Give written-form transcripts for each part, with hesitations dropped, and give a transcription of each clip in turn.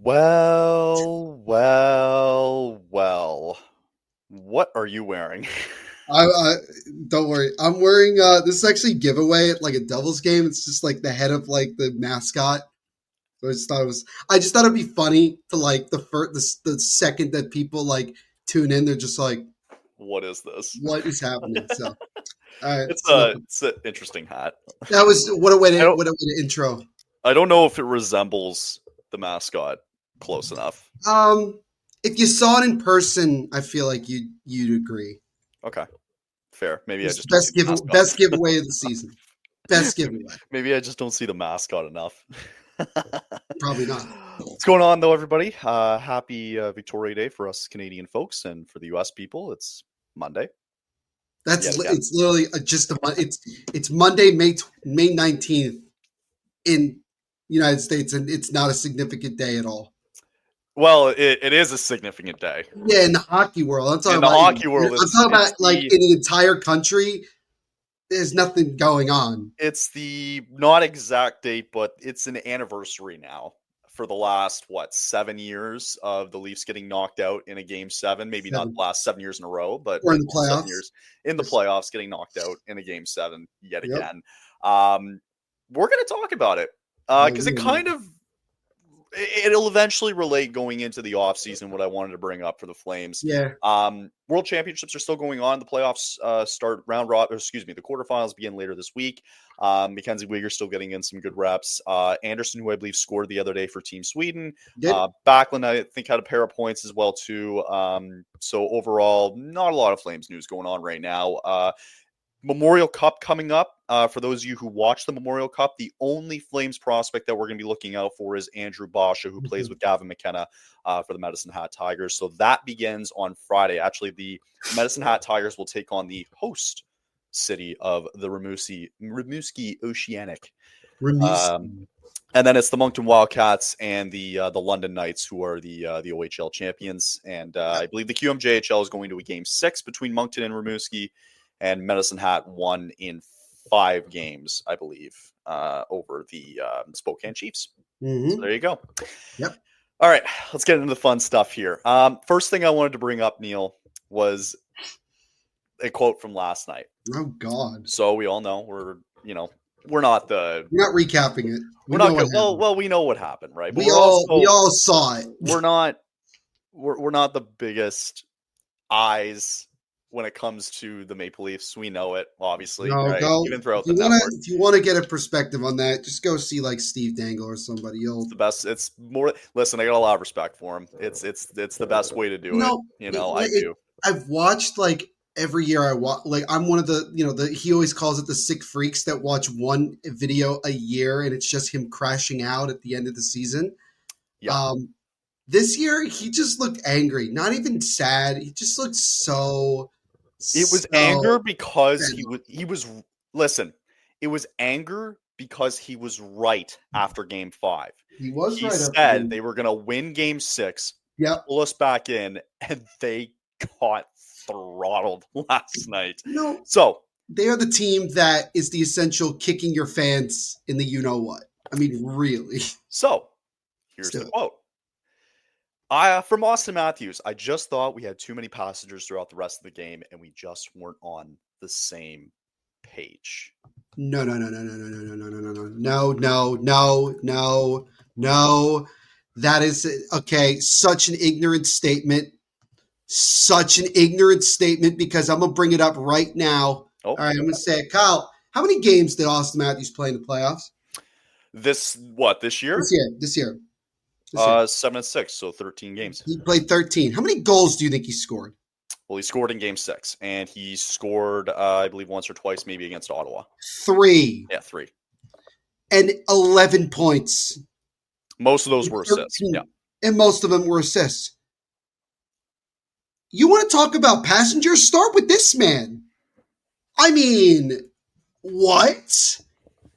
Well. What are you wearing? I don't worry. I'm wearing this is actually a giveaway at like a Devils game. It's just like the head of like the mascot. So I just thought it'd be funny to like the second that people like tune in, they're just like, What is this? what is happening? So all right. It's So an interesting hat. that was I don't what a way to intro. I don't know if it resembles the mascot close enough. If you saw it in person, I feel like you'd agree. Okay, fair. Maybe I It's just don't see the mascot. best giveaway of the season. Best giveaway. Maybe I just don't see the mascot enough. Probably not. What's going on, though, everybody? Happy Victoria Day for us Canadian folks, and for the U.S. people, it's Monday. It's literally it's Monday, May 19th in United States, and it's not a significant day at all. Well, it is a significant day. Yeah, in the hockey world. I'm talking in the about hockey world. I'm talking about like in the entire country. There's nothing going on. It's the not exact date, but it's an anniversary now for the last 7 years of the Leafs getting knocked out in a game 7. Maybe not the last 7 years in a row, but or in the playoffs. 7 years in the playoffs, getting knocked out in a game 7 yet again. We're going to talk about it because it'll eventually relate going into the offseason, what I wanted to bring up for the Flames. Yeah. World Championships are still going on. The playoffs start the quarterfinals begin later this week. Mackenzie Weegar's still getting in some good reps. Anderson, who I believe scored the other day for Team Sweden. Backlund, I think, had a pair of points as well, too. So overall, not a lot of Flames news going on right now. Memorial Cup coming up. For those of you who watch the Memorial Cup, the only Flames prospect that we're going to be looking out for is Andrew Basha, who plays with Gavin McKenna for the Medicine Hat Tigers. So that begins on Friday. Actually, the Medicine Hat Tigers will take on the host city of the Rimouski Oceanic. And then it's the Moncton Wildcats and the London Knights, who are the OHL champions. And I believe the QMJHL is going to a game 6 between Moncton and Rimouski. And Medicine Hat won in 5 games, I believe, over the Spokane Chiefs. So there you go. Yep. All right, let's get into the fun stuff here. First thing I wanted to bring up, Neil, was a quote from last night. Oh God! So we all know we're not recapping it. We know what happened, right? But we all saw it. We're not the biggest eyes when it comes to the Maple Leafs. We know it, obviously. Right? Even throughout the network. If you want to get a perspective on that, just go see like Steve Dangle or somebody. It's the best. It's more. Listen, I got a lot of respect for him. It's the best way to do it. I do. I've watched like every year. I watch I'm one of the he always calls it the sick freaks that watch one video a year, and it's just him crashing out at the end of the season. Yeah. This year he just looked angry, not even sad. He just looked so. It was anger because he was listen. It was anger because he was right after Game 5. He was right. He said they were going to win Game 6, pull us back in, and they got throttled last night. So they are the team that is the essential kicking your fans in the you-know-what. I mean, really. So here's the quote. From Austin Matthews, I just thought we had too many passengers throughout the rest of the game, and we just weren't on the same page. No. That is okay. Such an ignorant statement. Because I'm gonna bring it up right now. All right, I'm gonna say it. Kyle, how many games did Austin Matthews play in the playoffs? This year? This year. 7-6, so 13 games. He played 13. How many goals do you think he scored? Well, he scored in Game 6, and he scored, I believe, once or twice, maybe against Ottawa. 3. Yeah, 3. And 11 points. Most of those were assists. Yeah, and most of them were assists. You want to talk about passengers? Start with this man. I mean, what?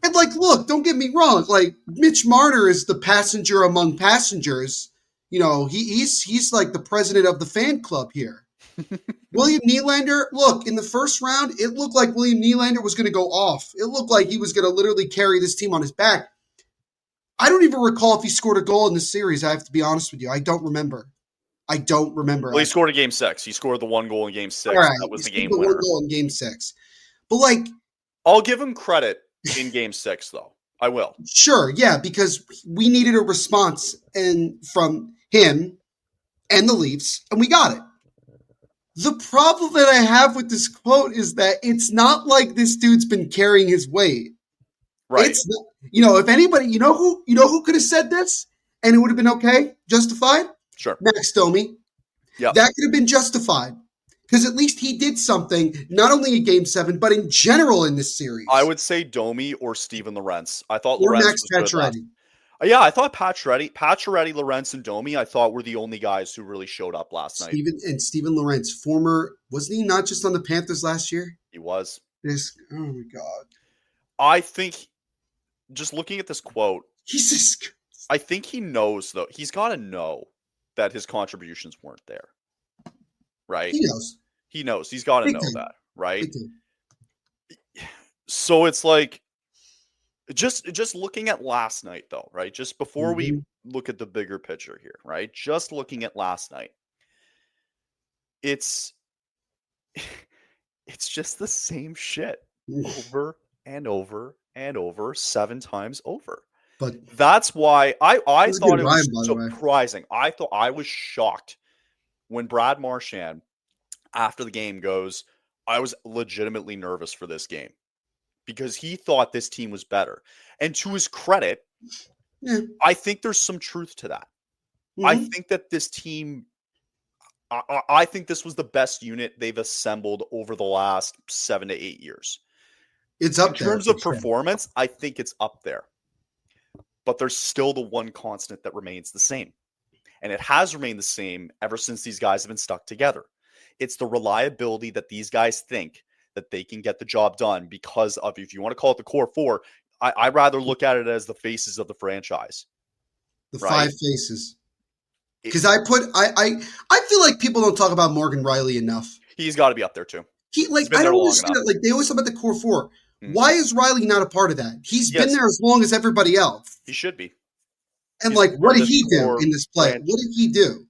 And look, don't get me wrong. Mitch Marner is the passenger among passengers. He's like the president of the fan club here. William Nylander, look, in the first round, it looked like William Nylander was going to go off. It looked like he was going to literally carry this team on his back. I don't even recall if he scored a goal in the series. I have to be honest with you. I don't remember. Well, he scored in Game 6. He scored the one goal in Game 6. All right, That he was the scored game the one winner. goal in Game 6. But like, I'll give him credit in Game 6, though. I will. sure, yeah, because we needed a response from him and the Leafs, and we got it. The problem that I have with this quote is that it's not like this dude's been carrying his weight. Right. It's not, if anybody, who could have said this and it would have been okay, justified? Sure. Max Domi. Yeah. That could have been justified because at least he did something, not only in Game 7, but in general in this series. I would say Domi or Steven Lorentz. I thought Or Lorentz Max was good last. Pacioretty. Yeah, I thought Pacioretty, Lorentz, and Domi, I thought were the only guys who really showed up last night. Steven Lorentz, wasn't he not just on the Panthers last year? He was. Oh my God. I think, just looking at this quote, Jesus. I think he knows, though. He's got to know that his contributions weren't there. Right? He knows. He knows. He's got to know that. Right? So it's like, just looking at last night, though, right? Just before we look at the bigger picture here, right? Just looking at last night, it's just the same shit over and over and over 7 times over. But that's why I thought it was surprising. I thought I was shocked when Brad Marchand after the game goes, I was legitimately nervous for this game because he thought this team was better. And to his credit, I think there's some truth to that. I think that this team, I think this was the best unit they've assembled over the last 7 to 8 years. It's up there. In terms of performance, I think it's up there. But there's still the one constant that remains the same. And it has remained the same ever since these guys have been stuck together. It's the reliability that these guys think that they can get the job done because of, if you want to call it the core four, I'd rather look at it as the faces of the franchise. The 5 faces. Because I feel like people don't talk about Morgan Riley enough. He's got to be up there too. I don't understand it. Like they always talk about the core four. Why is Riley not a part of that? He's been there as long as everybody else. He should be. And he's what did he do in this play? What did he do?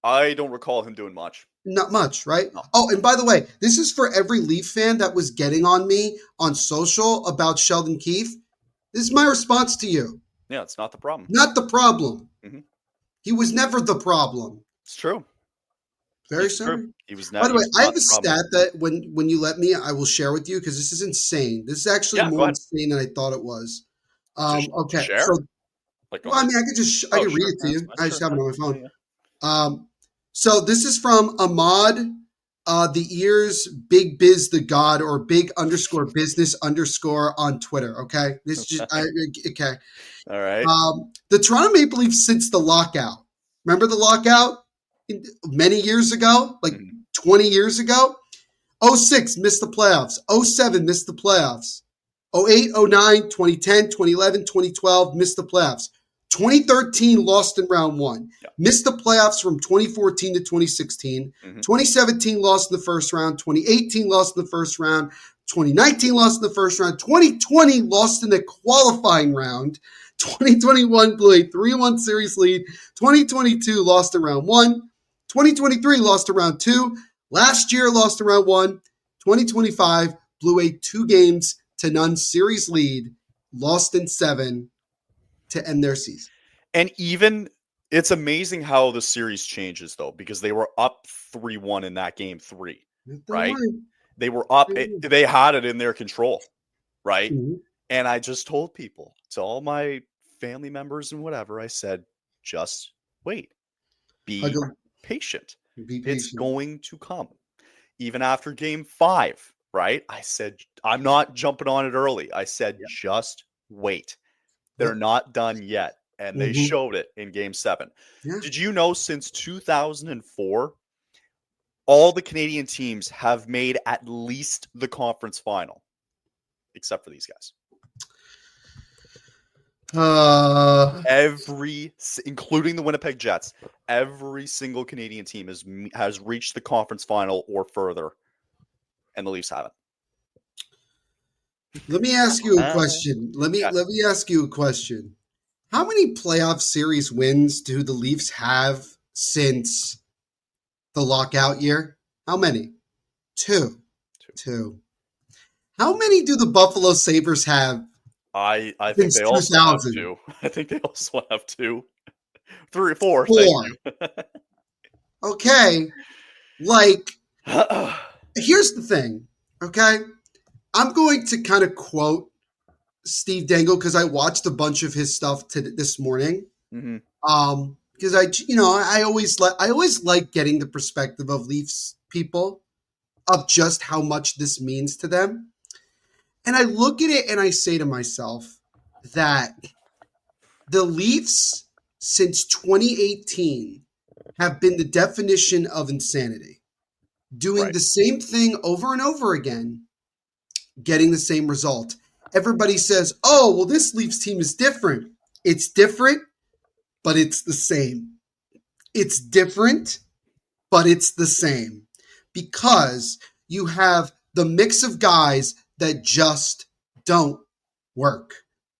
I don't recall him doing much. Not much, right? No. Oh, and by the way, this is for every Leaf fan that was getting on me on social about Sheldon Keefe. This is my response to you. Yeah, it's not the problem. Not the problem. He was never the problem. It's true. Very sorry. He was never. By the way, I have a stat that when you let me, I will share with you because this is insane. This is actually more insane than I thought it was. Okay, share? So I mean, I could read it to you. I just have it on my phone. Yeah. So this is from Ahmad, the ears, Big Biz the God, or Big _ business _ on Twitter. Okay, this just okay. All right. The Toronto Maple Leafs since the lockout. Remember the lockout many years ago, like 20 years ago. 06 missed the playoffs. 07 missed the playoffs. 08, 09, 2010, 2011, 2012 missed the playoffs. 2013 lost in round 1. Yeah. Missed the playoffs from 2014 to 2016. 2017 lost in the first round. 2018 lost in the first round. 2019 lost in the first round. 2020 lost in the qualifying round. 2021 blew a 3-1 series lead. 2022 lost in round 1. 2023 lost in round 2. Last year lost in round 1. 2025 blew a 2-0 series lead. Lost in 7. To end their season. And even it's amazing how the series changes though, because they were up 3-1 in that game 3, right? They were up, they had it in their control, right? And I just told people, to all my family members and whatever, I said, just wait, be patient. It's going to come. Even after game 5, right? I said, I'm not jumping on it early. I said, just wait. They're not done yet, and they showed it in Game 7. Yeah. Did you know since 2004, all the Canadian teams have made at least the conference final, except for these guys? Including the Winnipeg Jets, every single Canadian team has reached the conference final or further, and the Leafs haven't. Let me ask you a question. Let me ask you a question. How many playoff series wins do the Leafs have since the lockout year? How many? Two. Two. Two. How many do the Buffalo Sabres have I think since they also have 2000? two. I think they also have two. 3 or 4, thank Four. you. Okay. Like, here's the thing. Okay. I'm going to kind of quote Steve Dangle because I watched a bunch of his stuff this morning. hmm Because I always like getting the perspective of Leafs people of just how much this means to them. And I look at it and I say to myself that the Leafs since 2018 have been the definition of insanity, doing Right. the same thing over and over again, getting the same result. Everybody says, oh, well, this Leafs team is different. It's different, but it's the same. It's different, but it's the same because you have the mix of guys that just don't work.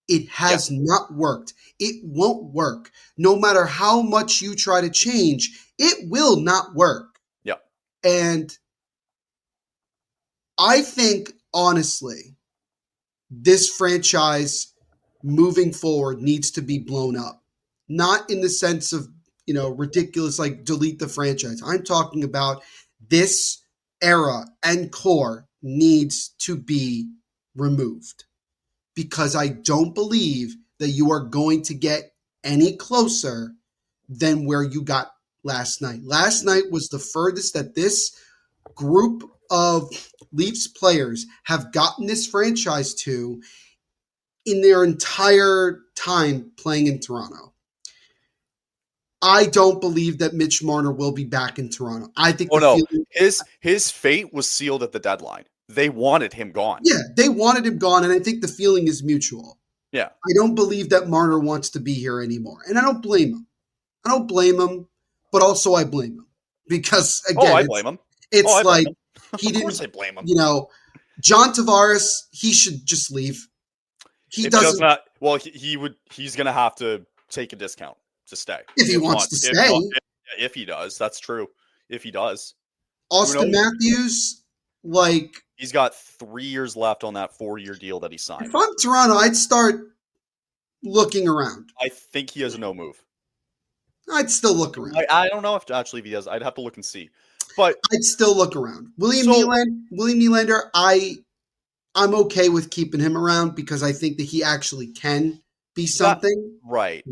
It Yeah. has not worked. It won't work. No matter how much you try to change, it will not work. Yeah. And I think, honestly, this franchise moving forward needs to be blown up. Not in the sense of, ridiculous, like delete the franchise. I'm talking about this era and core needs to be removed because I don't believe that you are going to get any closer than where you got last night. Last night was the furthest that this group of Leafs players have gotten this franchise to in their entire time playing in Toronto. I don't believe that Mitch Marner will be back in Toronto. I think Oh no, feeling, his fate was sealed at the deadline. They wanted him gone. yeah, they wanted him gone, and I think the feeling is mutual. Yeah. I don't believe that Marner wants to be here anymore, and I don't blame him. I don't blame him, but also I blame him because Oh, again, I blame him. Oh, it's I blame like him. he Of course, didn't, I blame him. John Tavares, he should just leave. He If he does doesn't not, well, he would. He's gonna have to take a discount to stay. if he If wants not, to if not, stay. if he does, that's true. If he does, who Austin knows? Matthews, like He's got 3 years left on that 4-year deal that he signed. if I'm Toronto, I'd start looking around. I think he has a no move. I'd still look around. I don't know if he does. I'd have to look and see. But I'd still look around. William so Nylander, I'm okay with keeping him around because I think that he actually can be that something. right.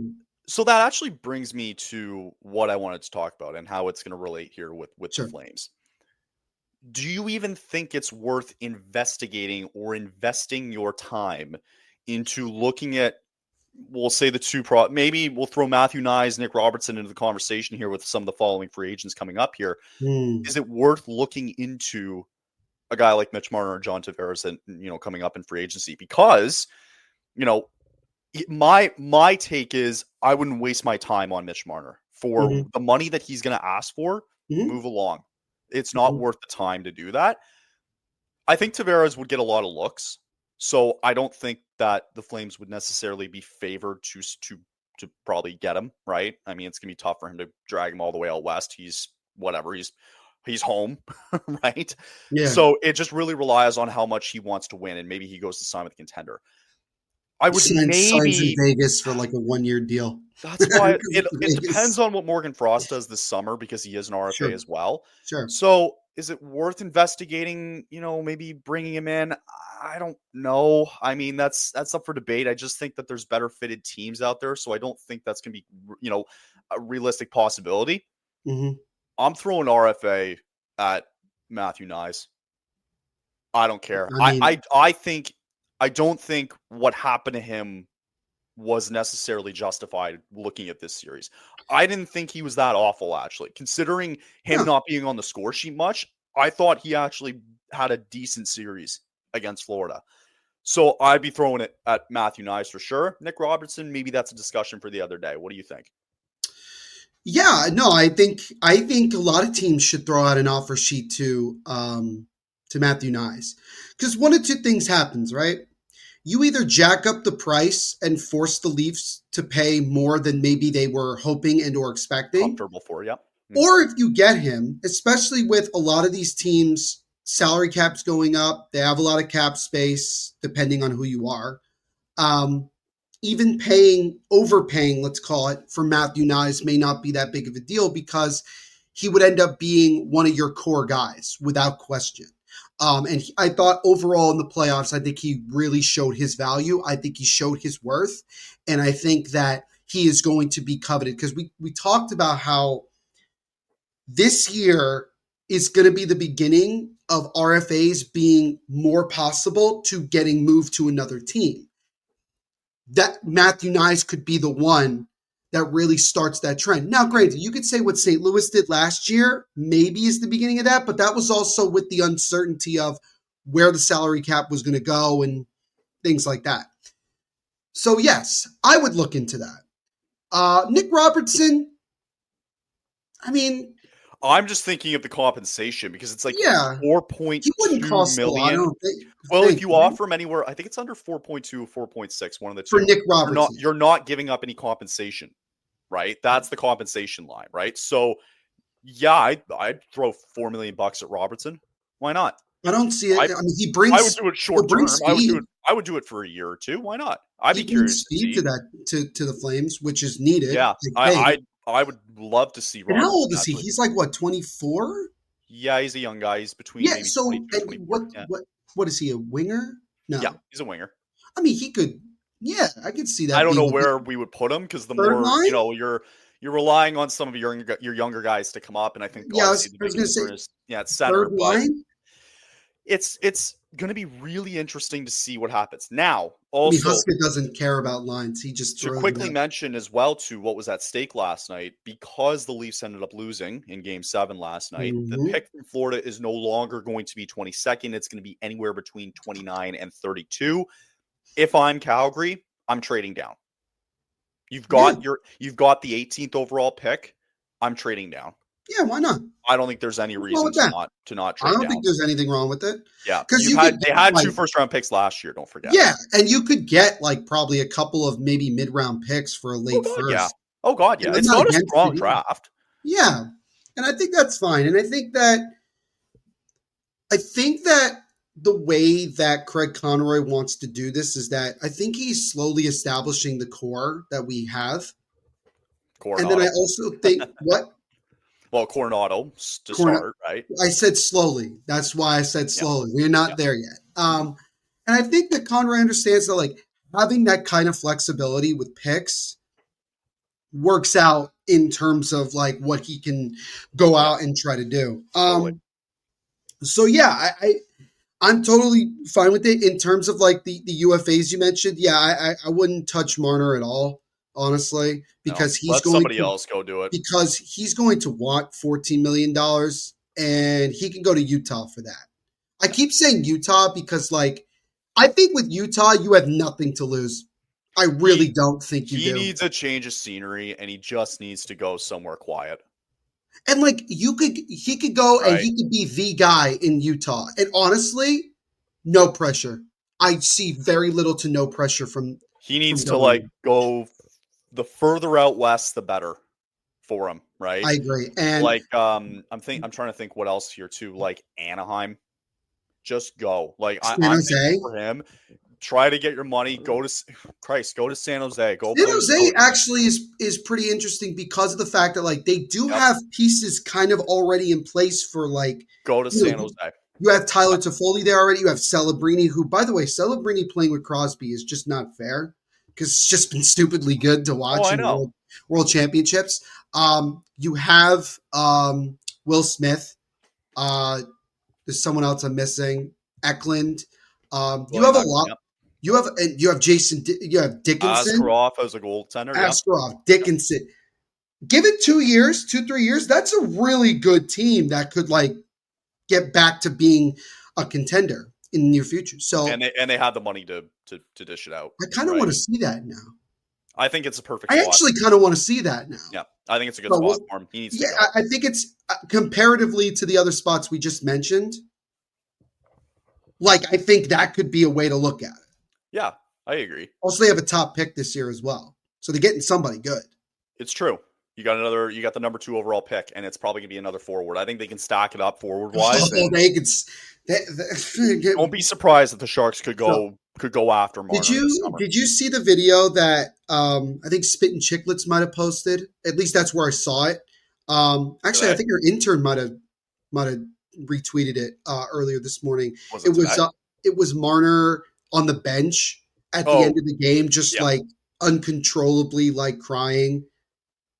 So that actually brings me to what I wanted to talk about and how it's going to relate here with Sure. the Flames. Do you even think it's worth investigating or investing your time into looking at, we'll say the maybe we'll throw Matthew Nyes, Nick Robertson into the conversation here with some of the following free agents coming up here. Is it worth looking into a guy like Mitch Marner or John Tavares and, coming up in free agency? Because, my take is I wouldn't waste my time on Mitch Marner for the money that he's going to ask for. Move along. It's not worth the time to do that. I think Tavares would get a lot of looks, so I don't think that the Flames would necessarily be favored to probably get him, right? I mean, it's gonna be tough for him to drag him all the way out west. He's home, right? Yeah. So it just really relies on how much he wants to win, and maybe he goes to sign with a contender. I would signs in Vegas for like a 1-year deal. That's why it depends on what Morgan Frost does this summer because he is an RFA as well. Sure. So is it worth investigating, maybe bringing him in? I don't know. I mean, that's up for debate. I just think that there's better fitted teams out there. So I don't think that's going to be, a realistic possibility. I'm throwing RFA at Matthew Nyes. I don't care. I don't think what happened to him was necessarily justified looking at this series. I didn't think he was that awful, actually. Considering him not being on the score sheet much, I thought he actually had a decent series against Florida. So I'd be throwing it at Matthew Nyes for sure. Nick Robertson, maybe that's a discussion for the other day. What do you think? Yeah, no, I think a lot of teams should throw out an offer sheet to Matthew Nyes. Because one of two things happens, right? you either jack up the price and force the Leafs to pay more than maybe they were hoping and or expecting, Comfortable for, yeah. or if you get him, especially with a lot of these teams, salary caps going up, they have a lot of cap space depending on who you are. Um, Even overpaying, let's call it, for Matthew Nyes may not be that big of a deal because he would end up being one of your core guys without question. I thought overall in the playoffs, I think he really showed his value. I think he showed his worth. And I think that he is going to be coveted because we talked about how this year is going to be the beginning of RFAs being more possible to getting moved to another team. That Matthew Nyes could be the one that really starts that trend. Now, granted, you could say what St. Louis did last year maybe is the beginning of that, but that was also with the uncertainty of where the salary cap was going to go and things like that. So, yes, I would look into that. Nick Robertson, I mean, I'm just thinking of the compensation because it's like yeah, he wouldn't 4.2 cost a lot, I million. don't think. Well, if you offer him anywhere, I think it's under 4.2 or 4.6, one of the For two. Nick Robertson. You're not giving up any compensation, right? That's the compensation line, right? So, yeah, I'd throw $4 million at Robertson. Why not? I don't see it. I mean, he I brings would do it short term. speed. I would do it for a year or two. Why not? I'd He be brings curious to speed see. to that to the Flames, which is needed. Yeah, Like, hey, I would love to see and how Robertson. old is he? Actually. He's like what, 24? Yeah, he's a young guy. He's between Yeah. maybe So 22 and 24. Yeah. what is he, a winger? No. Yeah, he's a winger. I mean, he could. Yeah, I could see that. I don't know being where we would put him because the third more line. you're relying on some of your younger guys to come up, and I think Yeah, I obviously was the going to big say concern is it's center, third but line. it's going to be really interesting to see what happens. Now, I mean, also Huska doesn't care about lines. He just to throws quickly it up. mention as well to what was at stake last night, because the Leafs ended up losing in Game 7 last night. The Mhm. pick from Florida is no longer going to be 22nd. It's going to be anywhere between 29 and 32. If I'm Calgary, I'm trading down. You've got the 18th overall pick. I'm trading down. Yeah, why not? I don't think there's any reason to not I trade don't down. think there's anything wrong with it. Yeah, Because they had two first round picks last year. Don't forget. Yeah, and you could get like probably a couple of maybe mid round picks for a late first. Yeah. Oh God, yeah. And I'm It's not not a against strong it either. draft. Yeah, and I think that's fine. And I think that the way that Craig Conroy wants to do this is that I think he's slowly establishing the core that we have. Coronado. And then I also think what? Well, Coronado to start, right? I said slowly. That's why I said slowly. We're not there yet. And I think that Conroy understands that like having that kind of flexibility with picks works out in terms of like what he can go out and try to do. Totally. So yeah, I'm totally fine with it in terms of like the UFAs you mentioned. Yeah, I wouldn't touch Marner at all, honestly, because let somebody else go do it. Because he's going to want $14 million and he can go to Utah for that. I keep saying Utah because like I think with Utah you have nothing to lose. I really don't think you do. He needs a change of scenery and he just needs to go somewhere quiet. And like he could go and he could be the guy in Utah. And honestly, no pressure. I see very little to no pressure from. He needs to like go the further out west, the better for him, right? I agree. And like I'm trying to think what else here too. Like Anaheim, just go. Like I'm thinking for him. Try to get your money. Go to San Jose. San Jose actually is pretty interesting because of the fact that like they do have pieces kind of already in place for like go to San Jose. You have Tyler Toffoli there already. You have Celebrini, who, by the way, Celebrini playing with Crosby is just not fair because it's just been stupidly good to watch in World Championships. You have Will Smith. There's someone else I'm missing. Eklund. You have a lot. Yep. You have Jason. You have Dickinson. Askarov as a goaltender. Askarov, Dickinson. Give it 2 years, 2-3 years. That's a really good team that could like get back to being a contender in the near future. So and they have the money to dish it out. I kind of want to see that now. I think it's a perfect. I actually kind of want to see that now. Yeah, I think it's a good spot for him. He needs to go. I think it's comparatively to the other spots we just mentioned. Like I think that could be a way to look at it. Yeah, I agree. Also, they have a top pick this year as well. So they're getting somebody good. It's true. You got the number 2 overall pick, and it's probably gonna be another forward. I think they can stack it up forward wise. Oh, And don't be surprised that the Sharks could So, go after did Marner this summer. you see the video that I think Spit and Chicklets might have posted? At least that's where I saw it. Actually, I think your intern might have retweeted it earlier this morning. Was It it today? it was Marner on the bench at the end of the game, just yeah. like uncontrollably like crying,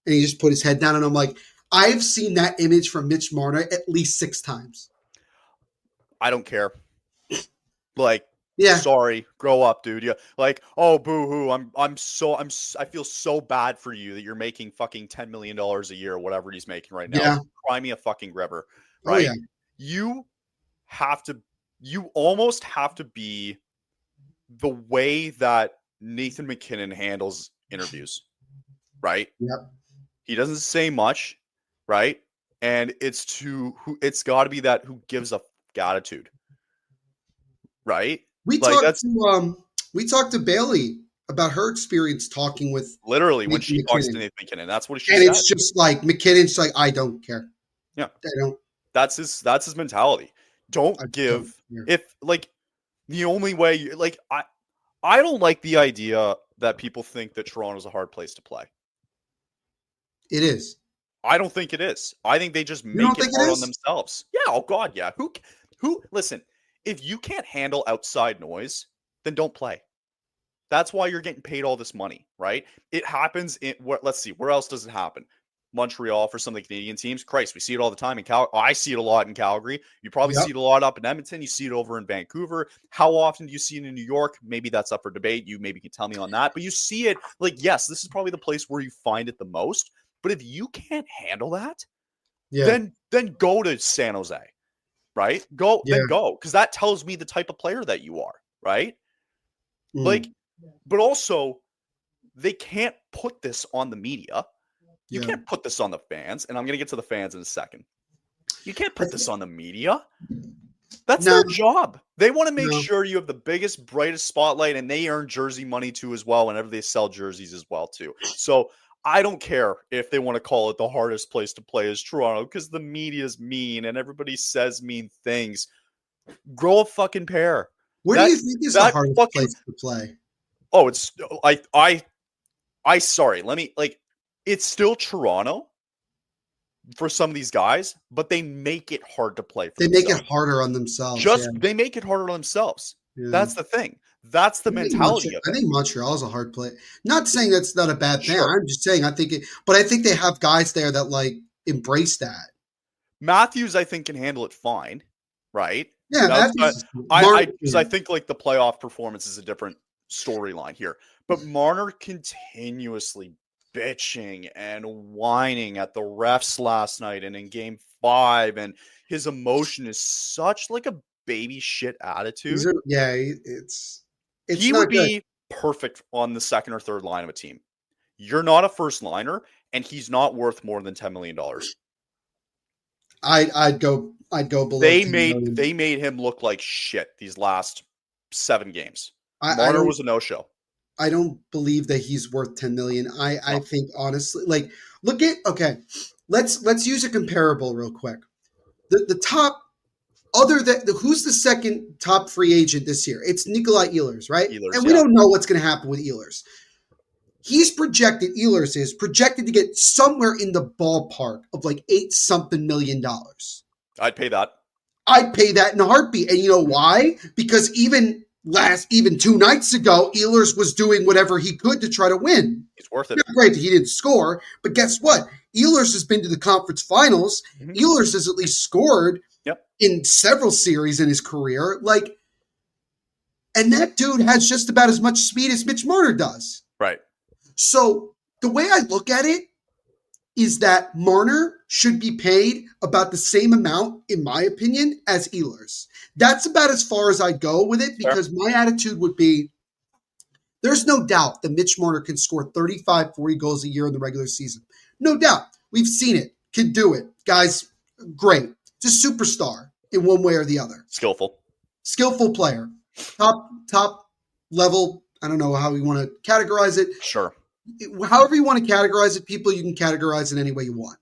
and he just put his head down. And I'm like, I've seen that image from Mitch Marner at least 6 times. I don't care. Like, Yeah, sorry, grow up, dude. Yeah, like, oh, boo hoo. I feel so bad for you that you're making fucking $10 million a year, or whatever he's making right now. Yeah. Cry me a fucking river, Oh, right? yeah. You almost have to be the way that Nathan McKinnon handles interviews, right? Yep. He doesn't say much, right? And it's got to be that who gives a attitude, right? We Like, talked to Bailey about her experience talking with literally when Nathan she talks to McKinnon. Nathan McKinnon. That's what she And said. it's just like McKinnon's like, I don't care. Yeah. I don't. That's his mentality. If like the only way like I don't like the idea that people think that Toronto's a hard place to play. It is. I don't think it is. I think they just make it hard on themselves. Yeah, oh god, yeah. Who listen, if you can't handle outside noise, then don't play. That's why you're getting paid all this money, right? It happens in let's see, where else does it happen? Montreal for some of the Canadian teams. Christ, we see it all the time in Calgary. I see it a lot in Calgary. You probably see it a lot up in Edmonton. You see it over in Vancouver. How often do you see it in New York? Maybe that's up for debate. You maybe can tell me on that. But you see it, like, yes, this is probably the place where you find it the most. But if you can't handle that, then go to San Jose, right? Then go. Because that tells me the type of player that you are, right? Like, but also, they can't put this on the media. You can't put this on the fans, and I'm going to get to the fans in a second. You can't put this on the media. That's their job. They want to make sure you have the biggest, brightest spotlight, and they earn jersey money too as well whenever they sell jerseys as well too. So I don't care if they want to call it the hardest place to play is Toronto because the media is mean and everybody says mean things. Grow a fucking pair. Where do you think is the hardest place to play? Oh, it's sorry. Let me it's still Toronto for some of these guys, but they make it hard to play for themselves. They make it harder on themselves. They make it harder on themselves. Yeah. That's the thing. That's the mentality of it. I think Montreal is a hard play. Not saying that's not a bad thing. I'm just saying I think they have guys there that like embrace that. Matthews, I think, can handle it fine, right? Yeah, I think like the playoff performance is a different storyline here. But Marner continuously bitching and whining at the refs last night and in game 5, and his emotion is such like a baby shit attitude. He would be perfect on the second or third line of a team. You're not a first liner, and he's not worth more than $10 million. I'd go below. They made him look like shit these last 7 games. Marner was a no-show. I don't believe that he's worth $10 million. I think honestly, like, let's use a comparable real quick. The top, who's the second top free agent this year? It's Nikolai Ehlers, right? And we don't know what's going to happen with Ehlers. Ehlers is projected to get somewhere in the ballpark of like $8-something million. I'd pay that. I'd pay that in a heartbeat. And you know why? Because even 2 nights ago, Ehlers was doing whatever he could to try to win. It's worth it. Not great that he didn't score, but guess what? Ehlers has been to the conference finals. Mm-hmm. Ehlers has at least scored in several series in his career. And that dude has just about as much speed as Mitch Marner does. Right. So the way I look at it is that Marner should be paid about the same amount, in my opinion, as Ehlers. That's about as far as I'd go with it because my attitude would be there's no doubt that Mitch Marner can score 35, 40 goals a year in the regular season. No doubt. We've seen it. Can do it. Guys, great. Just superstar in one way or the other. Skillful player. Top level. I don't know how you want to categorize it. Sure. However you want to categorize it, people, you can categorize it any way you want.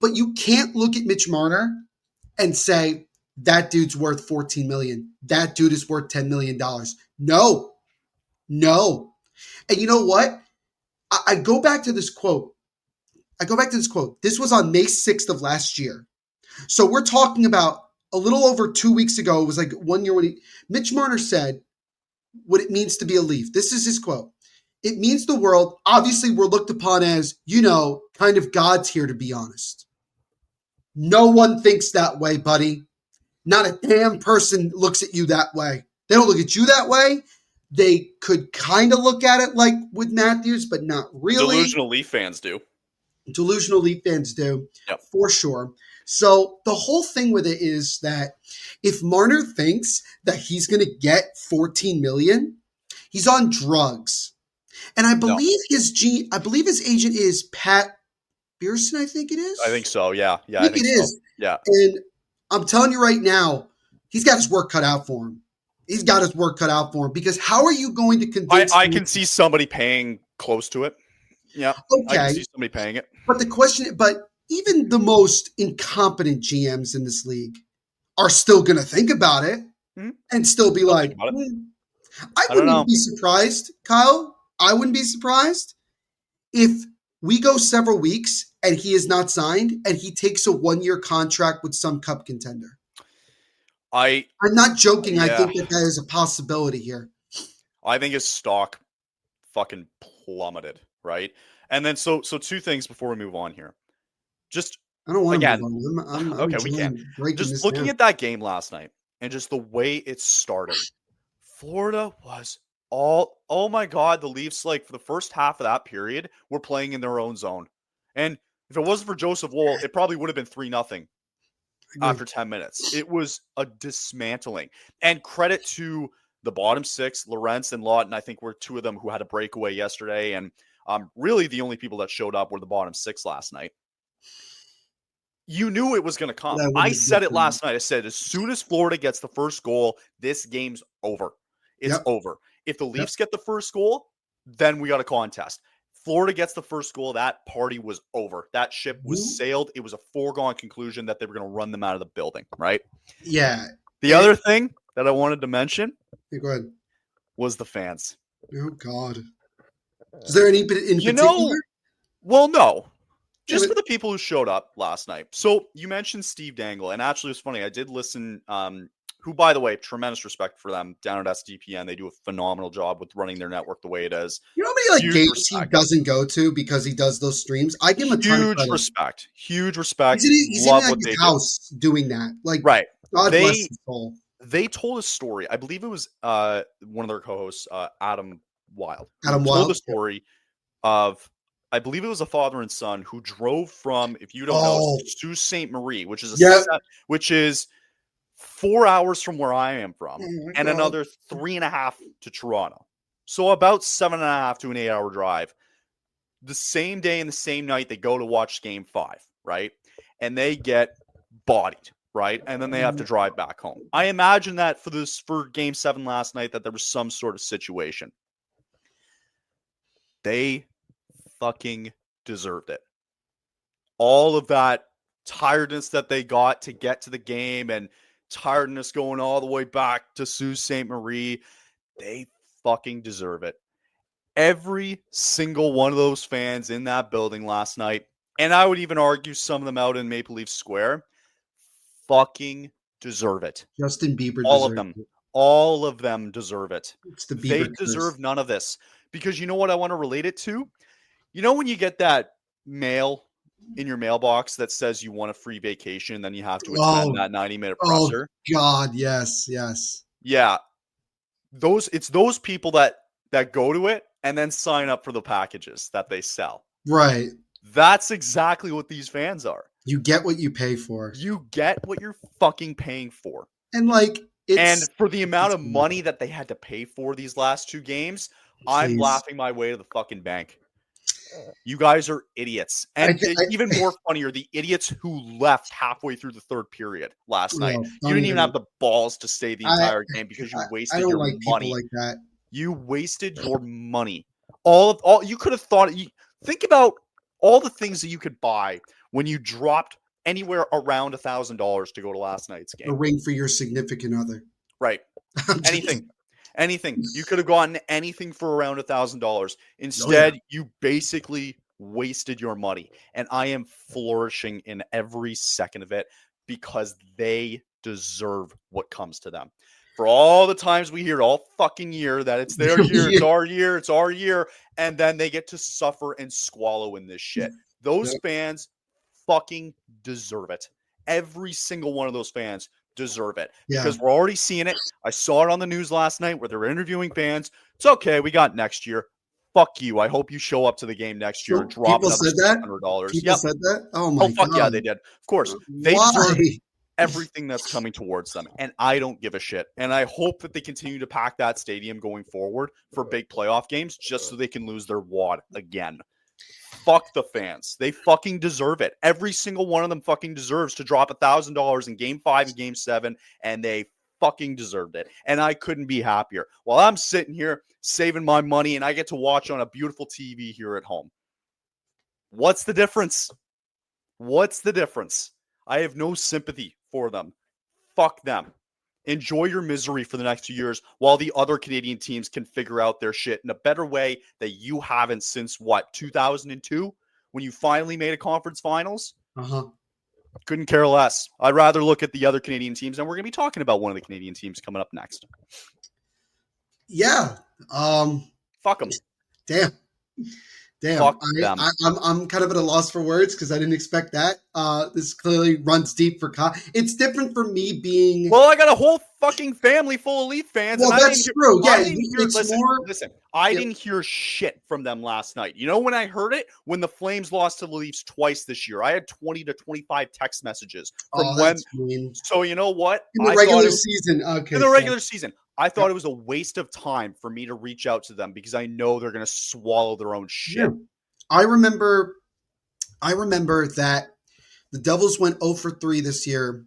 But you can't look at Mitch Marner and say, that dude's worth $14 million. That dude is worth $10 million. No. And you know what? I go back to this quote. This was on May 6th of last year. So we're talking about a little over 2 weeks ago. It was like 1 year when Mitch Marner said what it means to be a Leaf. This is his quote. It means the world. Obviously, we're looked upon as, kind of gods here, to be honest. No one thinks that way, buddy. Not a damn person looks at you that way. They don't look at you that way. They could kind of look at it like with Matthews, but not really. Delusional Leaf fans do. Delusional Leaf fans do, yep. For sure. So the whole thing with it is that if Marner thinks that he's going to get $14 million, he's on drugs. And I believe his agent is Pat Pearson, I think it is. I think so, yeah. I think it is. Yeah. And I'm telling you right now, he's got his work cut out for him. Because how are you going to convince I can see somebody paying close to it. Yeah. Okay. I can see somebody paying it. But even the most incompetent GMs in this league are still going to think about it and still be like, I wouldn't be surprised, Kyle. I wouldn't be surprised if we go several weeks and he is not signed and he takes a 1-year contract with some cup contender. I'm not joking. Yeah. I think that is a possibility here. I think his stock fucking plummeted, right? And then so 2 things before we move on here. I don't want to move on. Okay, we can. Just looking at that game last night and just the way it started. Florida was oh my God, the Leafs, like, for the first half of that period, were playing in their own zone. And if it wasn't for Joseph Woll, it probably would have been 3-0 after 10 minutes. It was a dismantling. And credit to the bottom 6, Lorentz and Lawton, I think were 2 of them who had a breakaway yesterday. And really the only people that showed up were the bottom 6 last night. You knew it was going to come. I said it last night. I said, as soon as Florida gets the first goal, this game's over. It's over. If the Leafs get the first goal, then we got a contest. Florida gets the first goal, that party was over. That ship was sailed. It was a foregone conclusion that they were going to run them out of the building, right? Yeah. The other thing that I wanted to mention was the fans. Oh, God. Is there any in particular? Well, no. Just for the people who showed up last night. So you mentioned Steve Dangle, and actually it was funny. I did listen, who, by the way, tremendous respect for them down at SDPN. They do a phenomenal job with running their network the way it is. You know how many games he doesn't go to because he does those streams? I give him a ton of credit. Huge respect. He's in his house doing that. Like, right. God bless his soul. They told a story. I believe it was one of their co-hosts, Adam Wilde. Told the story of, I believe it was a father and son who drove from, if you don't know, Sault Ste. Marie, which is 4 hours from where I am from, and another 3.5 to Toronto. So about 7.5 to an 8-hour drive. The same day and the same night they go to watch Game 5, right? And they get bodied, right? And then they have to drive back home. I imagine that for Game 7 last night that there was some sort of situation. They fucking deserved it. All of that tiredness that they got to get to the game and tiredness going all the way back to Sault Ste. Marie, they fucking deserve it. Every single one of those fans in that building last night, and I would even argue some of them out in Maple Leaf Square, fucking deserve it. Justin Bieber all of them deserve it. It's the Bieber they deserve none of this. Because you know what I want to relate it to? You know when you get that mail in your mailbox that says you want a free vacation, then you have to attend that 90-minute presser? Oh, God, yes. Yeah. It's those people that go to it and then sign up for the packages that they sell. Right. That's exactly what these fans are. You get what you pay for. You get what you're fucking paying for. And and for the amount of money that they had to pay for these last 2 games, I'm laughing my way to the fucking bank. You guys are idiots. And even more funnier, the idiots who left halfway through the 3rd period last night. You didn't even have the balls to stay the entire game because you wasted your money. People like that. You wasted your money. All you could have thought. Think about all the things that you could buy when you dropped anywhere around $1,000 to go to last night's A game. ring for your significant other. Right. Anything. You could have gotten anything for around $1,000. Instead, you basically wasted your money. And I am flourishing in every second of it because they deserve what comes to them. For all the times we hear all fucking year that it's their year, it's our year, it's our year, and then they get to suffer and swallow in this shit. Those fans fucking deserve it. Every single one of those fans deserve it because we're already seeing it. I saw it on the news last night where they were interviewing fans. It's okay. We got next year. Fuck you. I hope you show up to the game next year and drop People another said that? $600. People said that? Oh my God. Fuck yeah, they did. Of course. They deserve everything that's coming towards them. And I don't give a shit. And I hope that they continue to pack that stadium going forward for big playoff games just so they can lose their wad again. Fuck the fans. They fucking deserve it. Every single one of them fucking deserves to drop $1,000 in game 5 and game 7, and they fucking deserved it. And I couldn't be happier. While I'm sitting here saving my money and I get to watch on a beautiful TV here at home. What's the difference? What's the difference? I have no sympathy for them. Fuck them. Enjoy your misery for the next 2 years while the other Canadian teams can figure out their shit in a better way that you haven't since, 2002? When you finally made a conference finals? Couldn't care less. I'd rather look at the other Canadian teams, and we're going to be talking about one of the Canadian teams coming up next. Yeah. Fuck them. Damn. Fuck them. I'm kind of at a loss for words because I didn't expect that. This clearly runs deep for it's different for me being. Well, I got a whole fucking family full of Leaf fans. Well, that's true. Yeah, Listen, I didn't hear shit from them last night. You know when I heard it? When the Flames lost to the Leafs twice this year. I had 20 to 25 text messages from when. Mean. So you know what? In the regular season. Okay. In the regular season. I thought it was a waste of time for me to reach out to them because I know they're going to swallow their own shit. Yeah. I remember that the Devils went 0 for 3 this year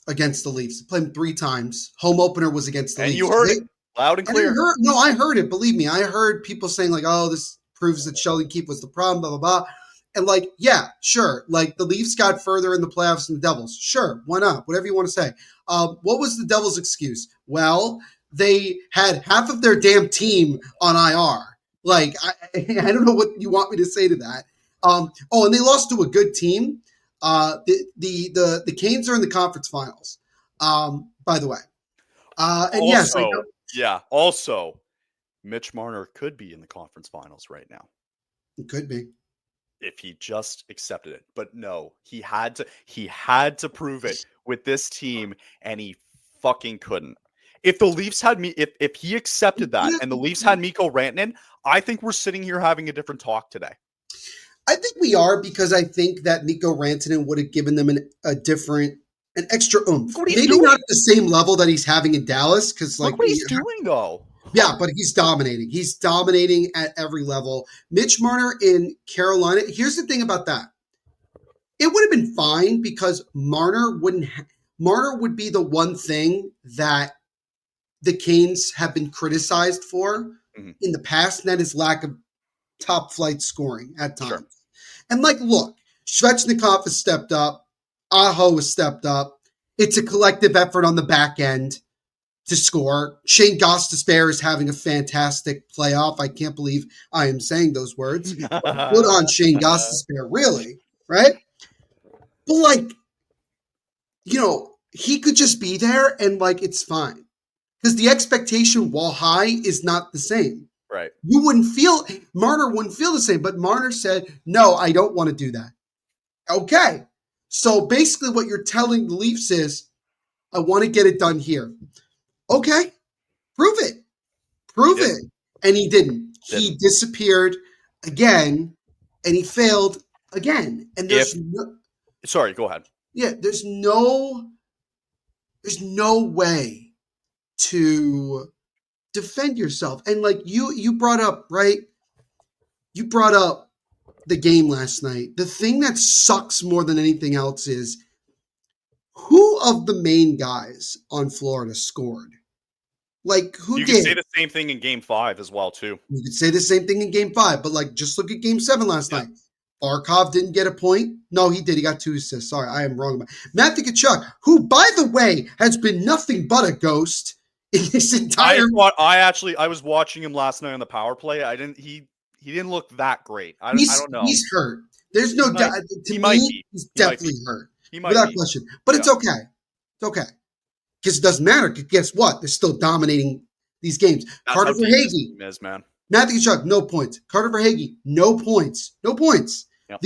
against the Leafs. They played them 3 times. Home opener was against the Leafs. And you heard it loud and clear. I heard it. Believe me, I heard people saying like, "Oh, this proves that Sheldon Keefe was the problem." Blah blah blah. And like, yeah, sure. Like the Leafs got further in the playoffs than the Devils. Sure, why not? Whatever you want to say. What was the Devils' excuse? Well, they had half of their damn team on IR. Like, I don't know what you want me to say to that. And they lost to a good team. The Canes are in the conference finals, by the way. Also, Mitch Marner could be in the conference finals right now. It could be. If he just accepted it. But no, he had to prove it with this team, and he fucking couldn't. If the Leafs had if he accepted that and the Leafs had Mikko Rantanen, I think we're sitting here having a different talk today. I think we are because I think that Mikko Rantanen would have given them an extra oomph. Maybe not at the same level that he's having in Dallas because look what he's doing though. Yeah, but he's dominating. He's dominating at every level. Mitch Marner in Carolina. Here's the thing about that. It would have been fine because Marner would be the one thing that the Canes have been criticized for in the past, and that is lack of top flight scoring at times. Sure. And like, look, Svechnikov has stepped up. Aho has stepped up. It's a collective effort on the back end to score. Shane Gostisbehere is having a fantastic playoff. I can't believe I am saying those words. Good on Shane Gostisbehere, really, right? But like, he could just be there and like it's fine. Because the expectation, while high, is not the same. Right. Marner wouldn't feel the same, but Marner said, no, I don't want to do that. Okay. So basically what you're telling the Leafs is, I want to get it done here. Okay. Prove it. And he didn't. He disappeared again, and he failed again. And sorry, go ahead. Yeah, there's no way to defend yourself. And like you brought up, right? You brought up the game last night. The thing that sucks more than anything else is who of the main guys on Florida scored? Like, who You could say did? the same thing in Game 5 as well, too. You could say the same thing in Game 5, but like, just look at Game 7 last Yeah. night. Barkov didn't get a point. No, he did. He got 2 assists. Sorry, I am wrong about Matthew Tkachuk, who, by the way, has been nothing but a ghost in this entire. I was watching him last night on the power play. He didn't look that great. I don't know. He's hurt. There's no doubt. To me, he's definitely hurt. He might Without be. question. But it's okay. It's okay. Because it doesn't matter. Because guess what? They're still dominating these games. That's Carter how deep this Verhaeghe, team is, man. Matthew Tkachuk, no points. Carter Verhaeghe, no points. No points. Yep.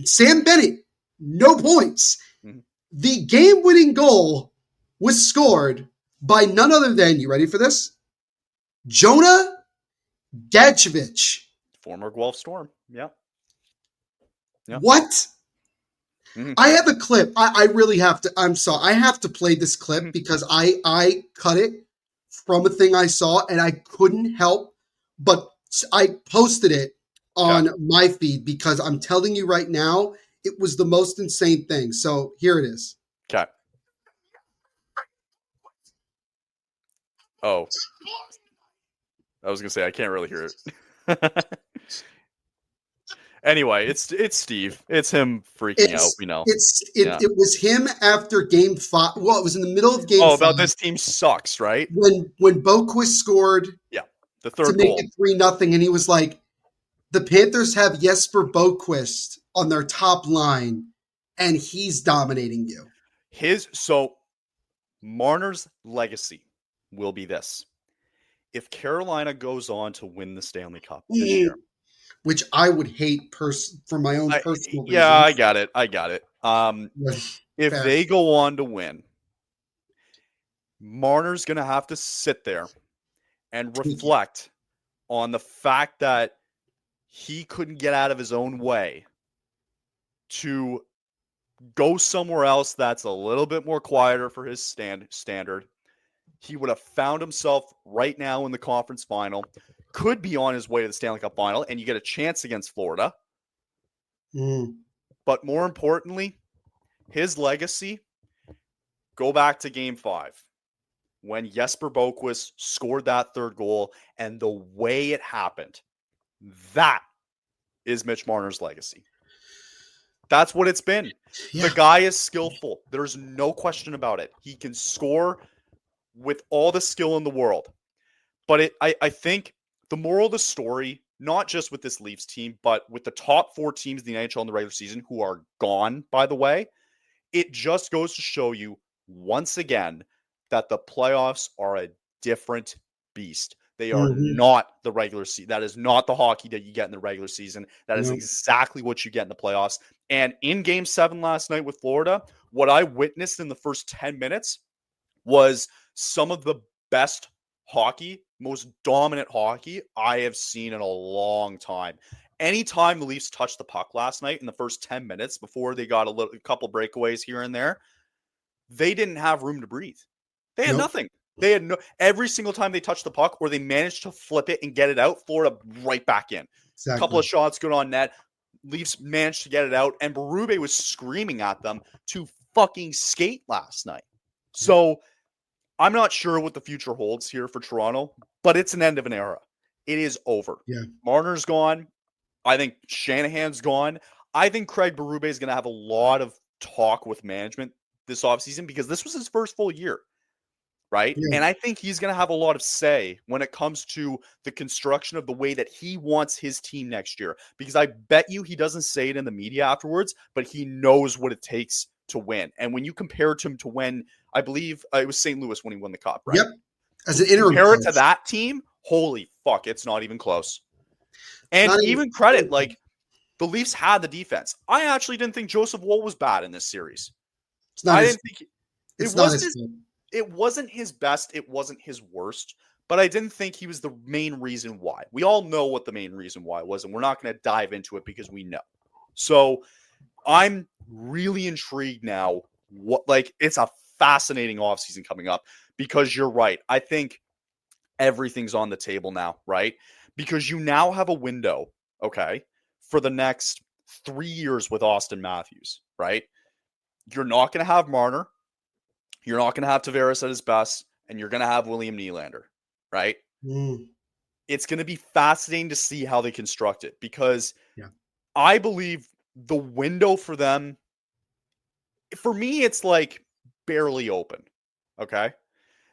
Sam Bennett, no points. Mm-hmm. The game-winning goal was scored by none other than, you ready for this? Jonah Dachovic. Former Guelph Storm. Yep. What? Mm-hmm. I have a clip. I really have to. I'm sorry. I have to play this clip because I cut it from a thing I saw and I couldn't help, but I posted it on my feed because I'm telling you right now, it was the most insane thing. So here it is. Okay. Oh. I was going to say, I can't really hear it. Anyway, it's Steve. It's him freaking out, we know. It was him after Game 5. Well, it was in the middle of Game 5. Oh, about this team sucks, right? When Boquist scored the third to goal. make it 3-0, and he was like, the Panthers have Jesper Boquist on their top line, and he's dominating you. So Marner's legacy will be this. If Carolina goes on to win the Stanley Cup this year, which I would hate for my own personal reasons. Yeah, I got it. If they go on to win, Marner's going to have to sit there and reflect on the fact that he couldn't get out of his own way to go somewhere else that's a little bit more quieter for his standard. He would have found himself right now in the conference final, could be on his way to the Stanley Cup final, and you get a chance against Florida. But more importantly, his legacy, go back to Game 5 when Jesper Boquist scored that third goal and the way it happened. That is Mitch Marner's legacy. That's what it's been. Yeah. The guy is skillful. There's no question about it. He can score with all the skill in the world. But I think the moral of the story, not just with this Leafs team, but with the top 4 teams in the NHL in the regular season who are gone, by the way, it just goes to show you once again that the playoffs are a different beast. They are not the regular season. That is not the hockey that you get in the regular season. That is exactly what you get in the playoffs. And in Game 7 last night with Florida, what I witnessed in the first 10 minutes was some of the best hockey, most dominant hockey I have seen in a long time. Anytime the Leafs touched the puck last night in the first 10 minutes before they got a couple breakaways here and there, they didn't have room to breathe. They had nothing. They had every single time they touched the puck or they managed to flip it and get it out, Florida right back in. Exactly. A couple of shots good on net. Leafs managed to get it out, and Berube was screaming at them to fucking skate last night. So I'm not sure what the future holds here for Toronto, but it's an end of an era. It is over. Yeah. Marner's gone. I think Shanahan's gone. I think Craig Berube is going to have a lot of talk with management this offseason because this was his first full year, right? Yeah. And I think he's going to have a lot of say when it comes to the construction of the way that he wants his team next year. Because I bet you he doesn't say it in the media afterwards, but he knows what it takes to win. And when you compare him to when, I believe it was St. Louis when he won the Cup, right? Yep. As an interim compare it to that team, holy fuck, it's not even close. And even credit, like, the Leafs had the defense. I actually didn't think Joseph Woll was bad in this series. I didn't think it wasn't his best. It wasn't his worst, but I didn't think he was the main reason why. We all know what the main reason why was, and we're not going to dive into it because we know. So I'm really intrigued now. It's a fascinating offseason coming up because you're right. I think everything's on the table now, right? Because you now have a window, okay, for the next 3 years with Austin Matthews, right? You're not going to have Marner. You're not going to have Tavares at his best. and you're going to have William Nylander, right? Mm, It's going to be fascinating to see how they construct it, because yeah. I believe the window for them, for me, it's like barely open. Okay.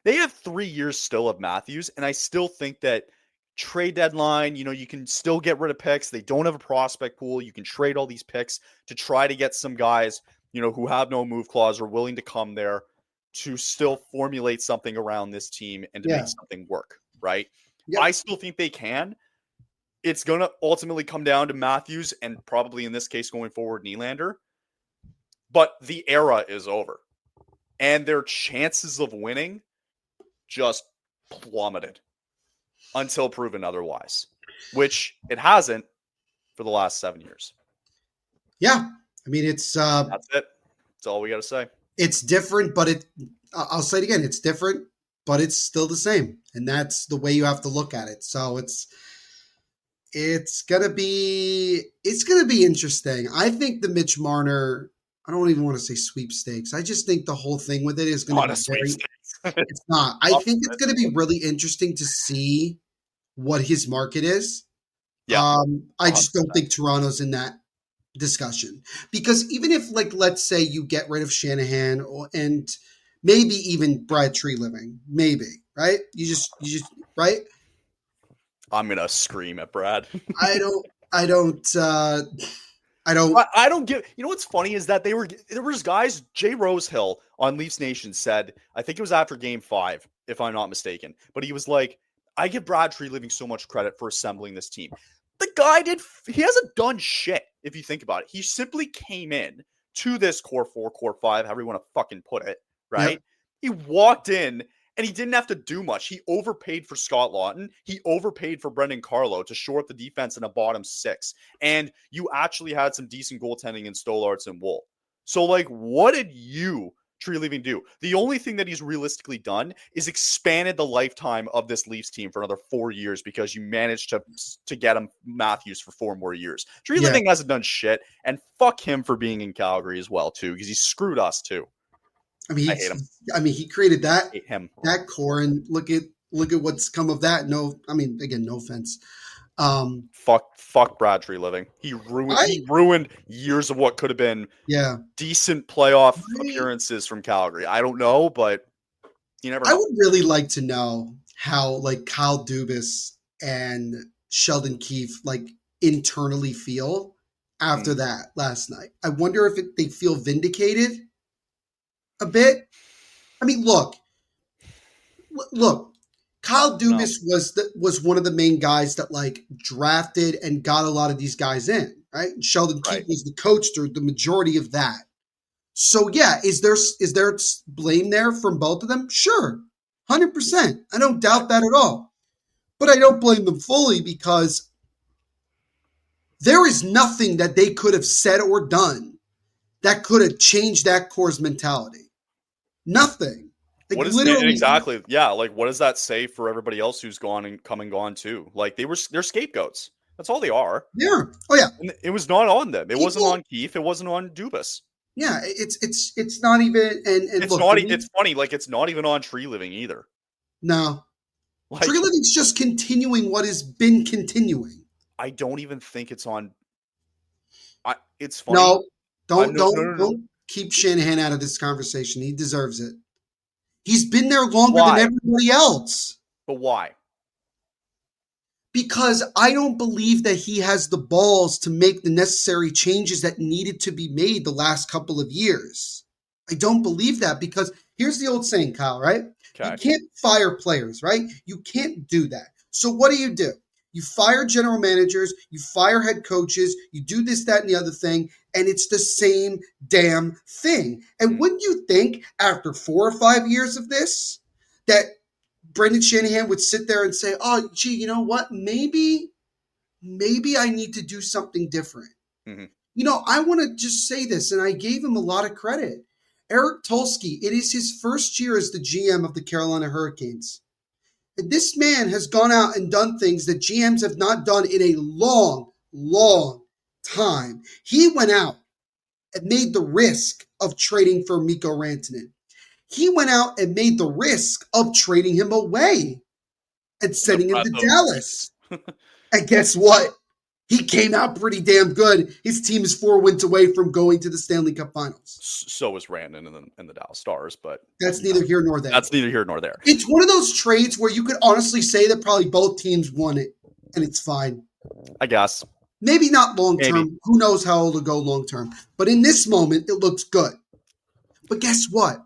They have 3 years still of Matthews, and I still think that trade deadline, you can still get rid of picks. They don't have a prospect pool. You can trade all these picks to try to get some guys, who have no move clause or willing to come there to still formulate something around this team and to make Yeah. something work, right? Yep. I still think they can. It's going to ultimately come down to Matthews and probably in this case going forward, Nylander. But the era is over, and their chances of winning just plummeted until proven otherwise, which it hasn't for the last 7 years. Yeah. I mean, it's That's it. That's all we got to say. it's different, but I'll say it again. It's different, but it's still the same. And that's the way you have to look at it. So it's going to be interesting. I think the Mitch Marner, I don't even want to say sweepstakes. I just think the whole thing with it is going to Not a be very, sweepstakes. it's not. I think it's going to be really interesting to see what his market is. Yeah. I just don't think Toronto's in that discussion, because even if, like, let's say you get rid of Shanahan and maybe even Brad Treliving, maybe, right? You just right. I'm going to scream at Brad. I don't. I don't. I don't give. What's funny is that there was guys. Jay Rosehill on Leafs Nation said, I think it was after Game 5, if I'm not mistaken, but he was like, I give Brad Treliving so much credit for assembling this team. The guy he hasn't done shit, if you think about it. He simply came in to this core 4, core 5, however you want to fucking put it, right? Yep. He walked in and he didn't have to do much. He overpaid for Scott Lawton. He overpaid for Brendan Carlo to shore up the defense in a bottom 6. And you actually had some decent goaltending in Stolarz and Wool. So, like, what did you, Treliving, do? The only thing that he's realistically done is expanded the lifetime of this Leafs team for another 4 years, because you managed to get him Matthews for 4 more years. Treliving hasn't done shit, and fuck him for being in Calgary as well, too, because he screwed us, too. I mean, I hate him. He created that Hate him. core, and look at what's come of that. No, I mean, again, no offense. Fuck Brad Treliving. He ruined years of what could have been decent playoff appearances from Calgary. I don't know, but you never know. I would really like to know how, like, Kyle Dubas and Sheldon Keefe, like, internally feel after that last night. I wonder if they feel vindicated a bit. I mean, look, Kyle Dubas was one of the main guys that, like, drafted and got a lot of these guys in, right? Sheldon Keefe was the coach through the majority of that. So yeah, is there blame there from both of them? Sure, 100%. I don't doubt that at all. But I don't blame them fully, because there is nothing that they could have said or done that could have changed that core's mentality. Nothing. Like, what is literally, exactly? Yeah, like, what does that say for everybody else who's gone and come and gone too? Like, they're scapegoats. That's all they are. Yeah. Oh yeah. And it was not on them. It wasn't on Keefe. It wasn't on Dubas. Yeah, it's not even, and it's look, not. It's funny. Like, it's not even on Treliving either. No, like, Treliving's just continuing what has been continuing. I don't even think it's on. It's funny. No, don't keep Shanahan out of this conversation. He deserves it. He's been there longer than everybody else. But why? Because I don't believe that he has the balls to make the necessary changes that needed to be made the last couple of years. I don't believe that, because here's the old saying, Kyle, right? Okay. You can't fire players, right? You can't do that. So what do? You fire general managers, you fire head coaches, you do this, that, and the other thing, and it's the same damn thing. And wouldn't you think after 4 or 5 years of this that Brendan Shanahan would sit there and say, oh, gee, you know what? Maybe I need to do something different. Mm-hmm. I want to just say this, and I gave him a lot of credit. Eric Tulsky, it is his first year as the GM of the Carolina Hurricanes. And this man has gone out and done things that GMs have not done in a long, long time. He went out and made the risk of trading for Mikko Rantanen. he went out and made the risk of trading him away and sending him to Dallas. And guess what? He came out pretty damn good. His team is 4 wins away from going to the Stanley Cup Finals. So is Randon and the Dallas Stars, but that's neither here nor there. That's neither here nor there. It's one of those trades where you could honestly say that probably both teams won it, and it's fine. I guess. Maybe not long term. Who knows how it'll go long term. But in this moment, it looks good. But guess what?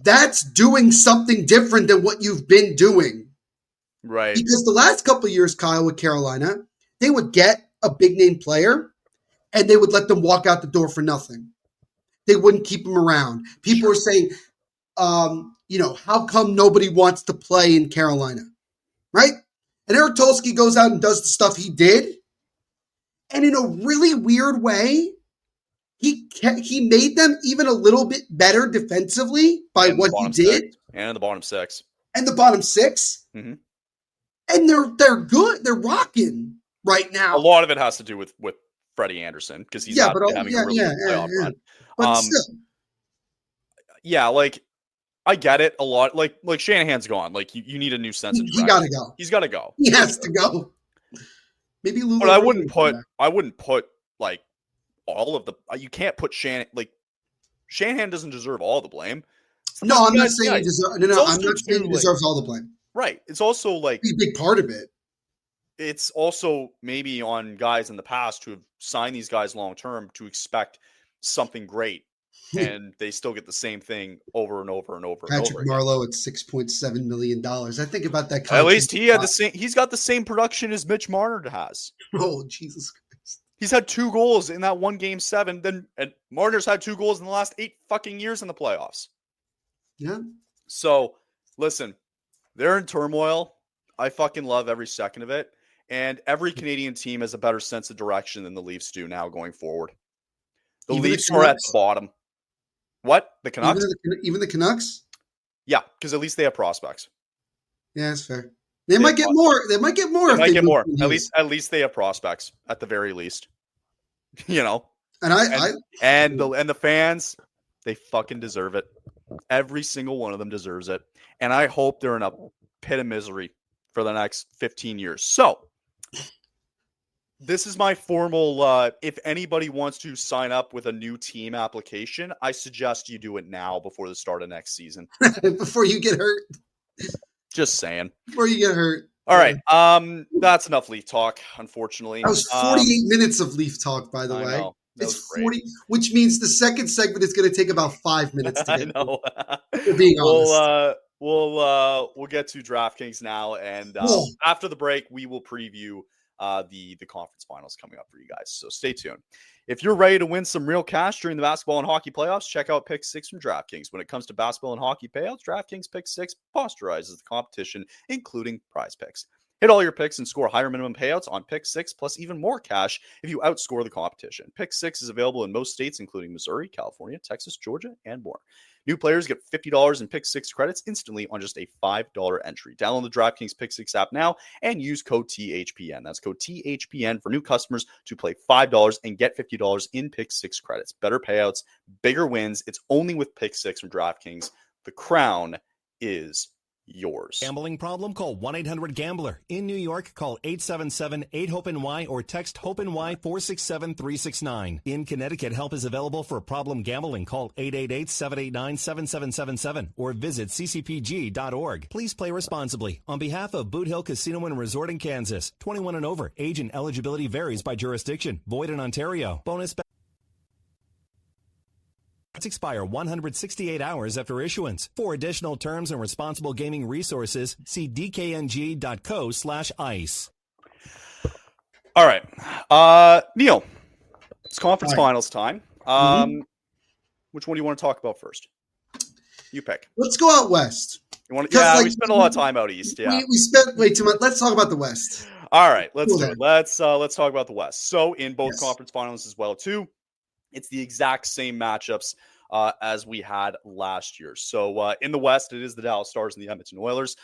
That's doing something different than what you've been doing. Right. Because the last couple of years, Kyle, with Carolina, they would get a big name player and they would let them walk out the door for nothing. They wouldn't keep them around. People are saying, how come nobody wants to play in Carolina? Right? And Eric Tulsky goes out and does the stuff he did. And in a really weird way, he made them even a little bit better defensively by what he did. And in the bottom six. And the bottom six. Mm-hmm. And they're good. They're rocking right now. A lot of it has to do with Freddie Anderson because he's having a really good playoff run. But still. Yeah, like I get it a lot. Like Shanahan's gone. Like you need a new sense of direction. He gotta go. He's gotta go. He has to go. Maybe Lou. But I wouldn't put like all of the. You can't put Shanahan doesn't deserve all the blame. No, I'm not saying he deserves. No, I'm not saying he deserves all the blame. Right. It's also like a big part of it. It's also maybe on guys in the past who have signed these guys long term to expect something great, and they still get the same thing over and over and over. Patrick Marleau at $6.7 million. I think about that. At least he had the same. He's got the same production as Mitch Marner has. Oh, Jesus Christ! He's had 2 goals in that one game 7. And Marner's had 2 goals in the last 8 fucking years in the playoffs. Yeah. So listen, they're in turmoil. I fucking love every second of it. And every Canadian team has a better sense of direction than the Leafs do now going forward. The Leafs are at the bottom. What? The Canucks? Even the Canucks? Yeah, because at least they have prospects. Yeah, that's fair. They might get more. They might get more. They might get more. At least they have prospects. At the very least, And the fans, they fucking deserve it. Every single one of them deserves it. And I hope they're in a pit of misery for the next 15 years. So this is my formal, if anybody wants to sign up with a new team application, I suggest you do it now before the start of next season. Before you get hurt. Just saying. Before you get hurt. All right. That's enough Leaf talk, unfortunately. That was 48 minutes of Leaf talk, by the way. It's 40, which means the second segment is going to take about 5 minutes to get. I know. Being honest. We'll get to DraftKings now, and after the break, we will preview the conference finals coming up for you guys. So stay tuned. If you're ready to win some real cash during the basketball and hockey playoffs, check out Pick 6 from DraftKings. When it comes to basketball and hockey payouts, DraftKings Pick 6 posterizes the competition, including prize picks. Hit all your picks and score higher minimum payouts on Pick 6, plus even more cash if you outscore the competition. Pick 6 is available in most states, including Missouri, California, Texas, Georgia, and more. New players get $50 in Pick 6 credits instantly on just a $5 entry. Download the DraftKings Pick 6 app now and use code THPN. That's code THPN for new customers to play $5 and get $50 in Pick 6 credits. Better payouts, bigger wins. It's only with Pick 6 from DraftKings. The crown is yours. Gambling problem? Call 1-800-GAMBLER. In New York, call 877-8-HOPE-NY or text HOPE-NY 467-369. In Connecticut, help is available for problem gambling. Call 888-789-7777 or visit ccpg.org. Please play responsibly. On behalf of Boot Hill Casino and Resort in Kansas, 21 and over. Age and eligibility varies by jurisdiction. Void in Ontario. Bonus expire 168 hours after issuance. For additional terms and responsible gaming resources, see dkng.co/ice. All right. Neil, it's conference finals time. Which one do you want to talk about first? You pick. Let's go out west. We spent a lot of time out east. Yeah, we spent way too much. Let's talk about the West. All right, let's do it. Let's talk about the West. So in both conference finals as well too, it's the exact same matchups as we had last year. So in the West, it is the Dallas Stars and the Edmonton Oilers.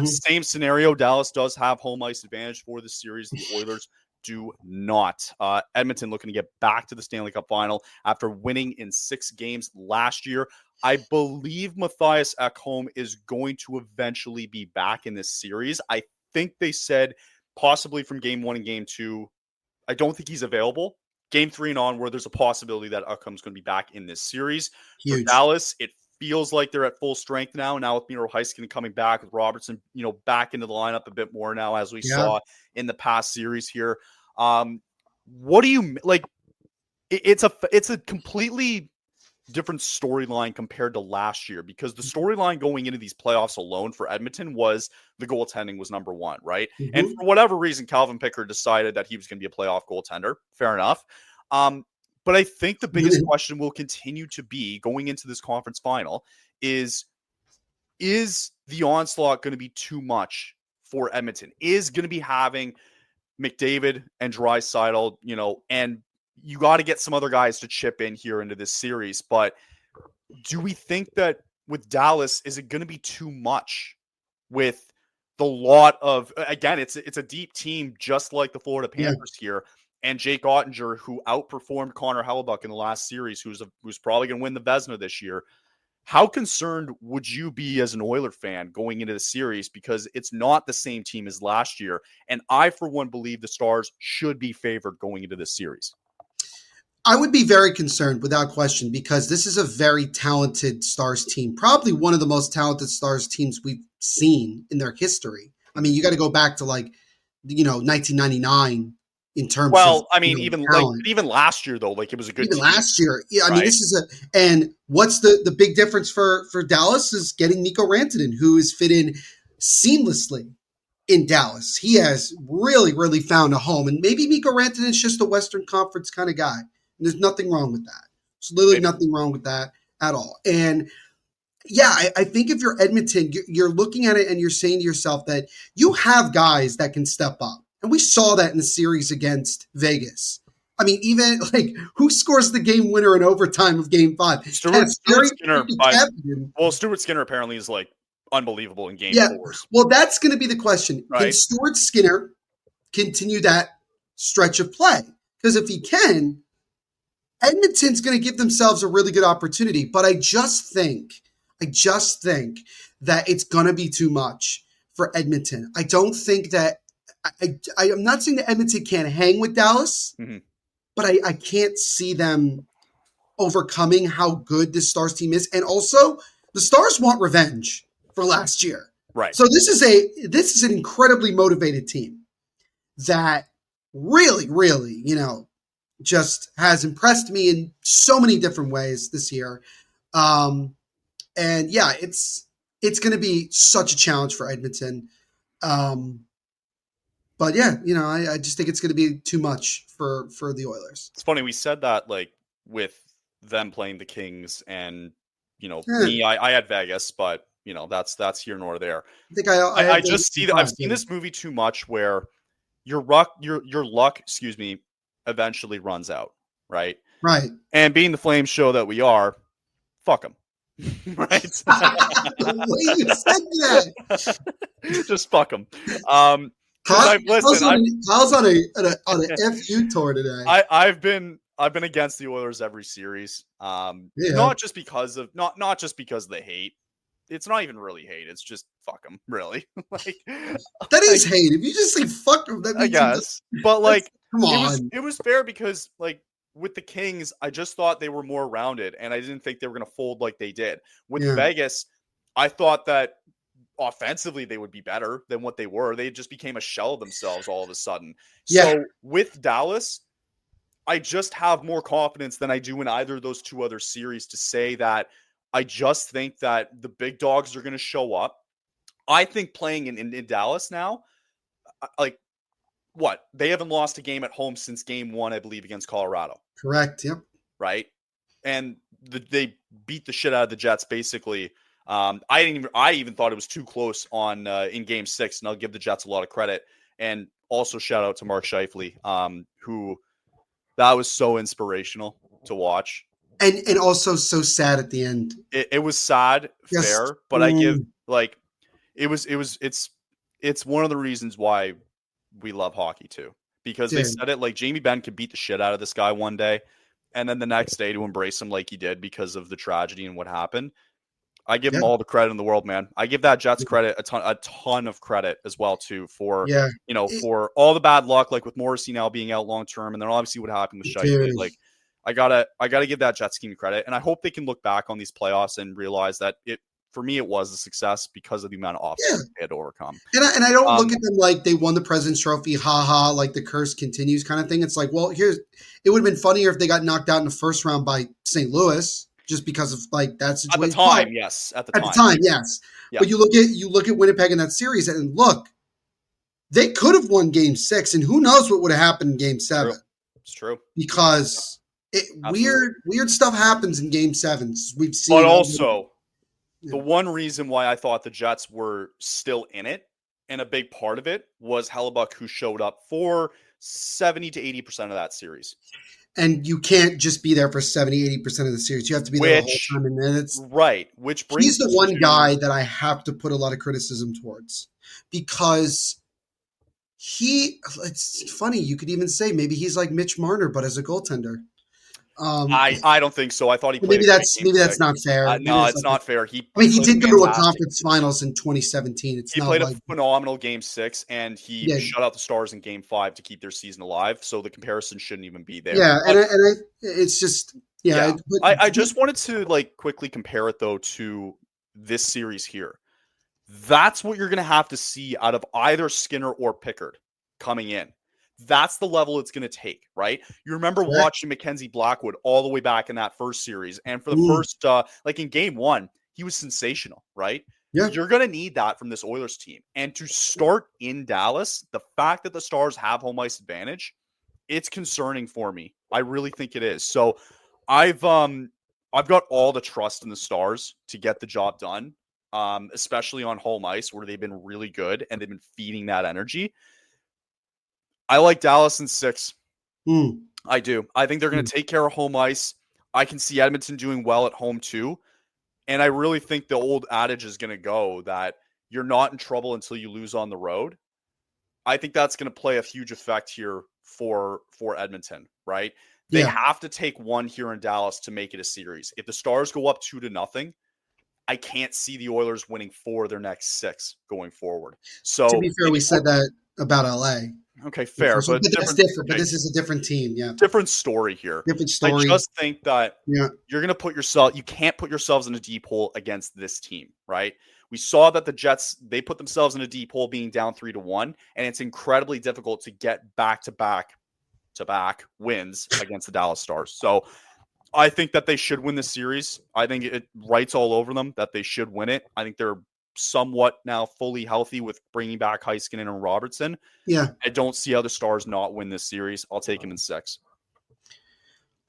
Same scenario. Dallas does have home ice advantage for this series. The Oilers do not. Edmonton looking to get back to the Stanley Cup final after winning in 6 games last year. I believe Matthias Ekholm is going to eventually be back in this series. I think they said possibly from game 1 and game 2. I don't think he's available. Game 3 and onward, there's a possibility that Ekholm's going to be back in this series. Huge. For Dallas, it feels like they're at full strength now. Now with Miro Heiskanen coming back, with Robertson, back into the lineup a bit more now, as we saw in the past series here. What do you like? It's a completely different storyline compared to last year, because the storyline going into these playoffs alone for Edmonton was the goaltending was number one, right? Mm-hmm. And for whatever reason, Calvin Pickard decided that he was going to be a playoff goaltender. Fair enough. But I think the biggest question will continue to be going into this conference final is the onslaught going to be too much for Edmonton? Is going to be having McDavid and Draisaitl, and you got to get some other guys to chip in here into this series. But do we think that with Dallas, is it going to be too much with the lot of, again, it's a deep team, just like the Florida Panthers here, and Jake Ottinger, who outperformed Connor Hellebuyck in the last series, who's probably going to win the Vezina this year. How concerned would you be as an Oiler fan going into the series? Because it's not the same team as last year. And I, for one, believe the Stars should be favored going into this series. I would be very concerned without question, because this is a very talented Stars team, probably one of the most talented Stars teams we've seen in their history. I mean, you got to go back to 1999 in terms of even last year though, it was a good even team. Last year. Yeah, I mean, this is and what's the big difference for Dallas is getting Mikko Rantanen, who is fit in seamlessly in Dallas. He has really, really found a home, and maybe Mikko Rantanen is just a Western Conference kind of guy. And there's nothing wrong with that. There's literally nothing wrong with that at all. And yeah, I think if you're Edmonton, you're looking at it and you're saying to yourself that you have guys that can step up. And we saw that in the series against Vegas. I mean, even who scores the game winner in overtime of Game 5? Stuart Skinner. Stuart Skinner apparently is unbelievable in Game 4s. Well, that's going to be the question. Right? Can Stuart Skinner continue that stretch of play? Because if he can, Edmonton's going to give themselves a really good opportunity. But I just think that it's going to be too much for Edmonton. I don't think that I'm not saying that Edmonton can't hang with Dallas, but I can't see them overcoming how good this Stars team is. And also, the Stars want revenge for last year. Right. So this is an incredibly motivated team that really, really, just has impressed me in so many different ways this year. And yeah, it's going to be such a challenge for Edmonton. But yeah, I just think it's going to be too much for the Oilers. It's funny. We said that with them playing the Kings and, me, I had Vegas, but that's here nor there. I think I just see that I've seen this movie too much where your luck, eventually runs out. Right. Right. And being the Flames show that we are, fuck them. Right. The way you said that. Just fuck them. Kyle's on a FU tour today. I've been against the Oilers every series. Not just because of the hate. It's not even really hate. It's just fuck them, really. That is hate. If you just say fuck them, that means I guess. But come on. It was fair because with the Kings, I just thought they were more rounded, and I didn't think they were going to fold like they did. With Vegas, I thought that offensively they would be better than what they were. They just became a shell of themselves all of a sudden. So with Dallas, I just have more confidence than I do in either of those two other series to say that I just think that the big dogs are going to show up. I think playing in Dallas now, they haven't lost a game at home since Game 1, I believe, against Colorado. Correct. Yep. Right. And they beat the shit out of the Jets basically. I even thought it was too close on in Game 6, and I'll give the Jets a lot of credit. And also shout out to Mark Scheifele, who that was so inspirational to watch. And also so sad at the end. It was sad, fair, but I give it's one of the reasons why we love hockey too, because they said it like Jamie Benn could beat the shit out of this guy one day, and then the next day to embrace him like he did because of the tragedy and what happened. I give him all the credit in the world, man. I give that Jets credit a ton of credit as well too for for all the bad luck, like with Morrissey now being out long term, and then obviously what happened with Scheifele. Like I gotta give that Jets team credit, and I hope they can look back on these playoffs and realize that for me, it was a success because of the amount of obstacles they had to overcome. And I don't look at them like they won the President's Trophy, haha, like the curse continues kind of thing. It's like, well, it would have been funnier if they got knocked out in the first round by St. Louis, just because of like that situation. At the time, yes. At the time, yes. Yeah. But you look at Winnipeg in that series, and look, they could have won Game 6, and who knows what would have happened in Game 7. It's true. Because weird stuff happens in Game 7s. We've seen. But also, the one reason why I thought the Jets were still in it, and a big part of it, was Hellebuck, who showed up for 70 to 80% of that series. And you can't just be there for 70, 80% of the series. You have to be there the whole time in minutes. Right. Which brings he's the one guy that I have to put a lot of criticism towards. Because it's funny, you could even say maybe he's like Mitch Marner, but as a goaltender. I don't think so. I thought he played. Maybe that's not fair. No, it's not fair. He did go to a conference finals in 2017. He played a phenomenal Game 6, and he shut out the Stars in Game 5 to keep their season alive. So the comparison shouldn't even be there. Yeah, it's just I just wanted to quickly compare it though to this series here. That's what you're going to have to see out of either Skinner or Pickard coming in. That's the level it's going to take, right? You remember watching Mackenzie Blackwood all the way back in that first series. And for the first, in Game 1, he was sensational, right? Yeah. You're going to need that from this Oilers team. And to start in Dallas, the fact that the Stars have home ice advantage, it's concerning for me. I really think it is. So I've got all the trust in the Stars to get the job done, especially on home ice where they've been really good and they've been feeding that energy. I like Dallas in 6. I do. I think they're going to take care of home ice. I can see Edmonton doing well at home too. And I really think the old adage is going to go that you're not in trouble until you lose on the road. I think that's going to play a huge effect here for Edmonton, right? They have to take one here in Dallas to make it a series. If the Stars go up 2-0, I can't see the Oilers winning 4 of their next 6 going forward. So to be fair, we said that about LA. Okay, fair. But that's different. But this is a different team. Yeah. Different story here. Different story. I just think that you're going to you can't put yourselves in a deep hole against this team, right? We saw that the Jets, they put themselves in a deep hole being down 3-1, and it's incredibly difficult to get back-to-back wins against the Dallas Stars. So I think that they should win this series. I think it writes all over them that they should win it. I think they're somewhat now fully healthy with bringing back Heiskanen and Robertson. Yeah. I don't see how the Stars not win this series. I'll take them in 6.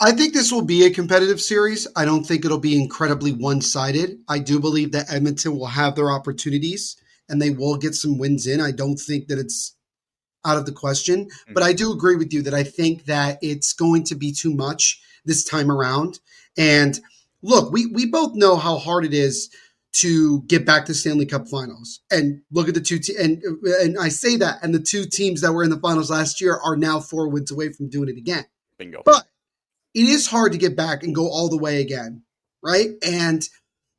I think this will be a competitive series. I don't think it'll be incredibly one-sided. I do believe that Edmonton will have their opportunities and they will get some wins in. I don't think that it's out of the question, but I do agree with you that I think that it's going to be too much this time around. And look, we both know how hard it is to get back to Stanley Cup finals and look at the two and I say that, and the 2 teams that were in the finals last year are now 4 wins away from doing it again. Bingo. But it is hard to get back and go all the way again, right? And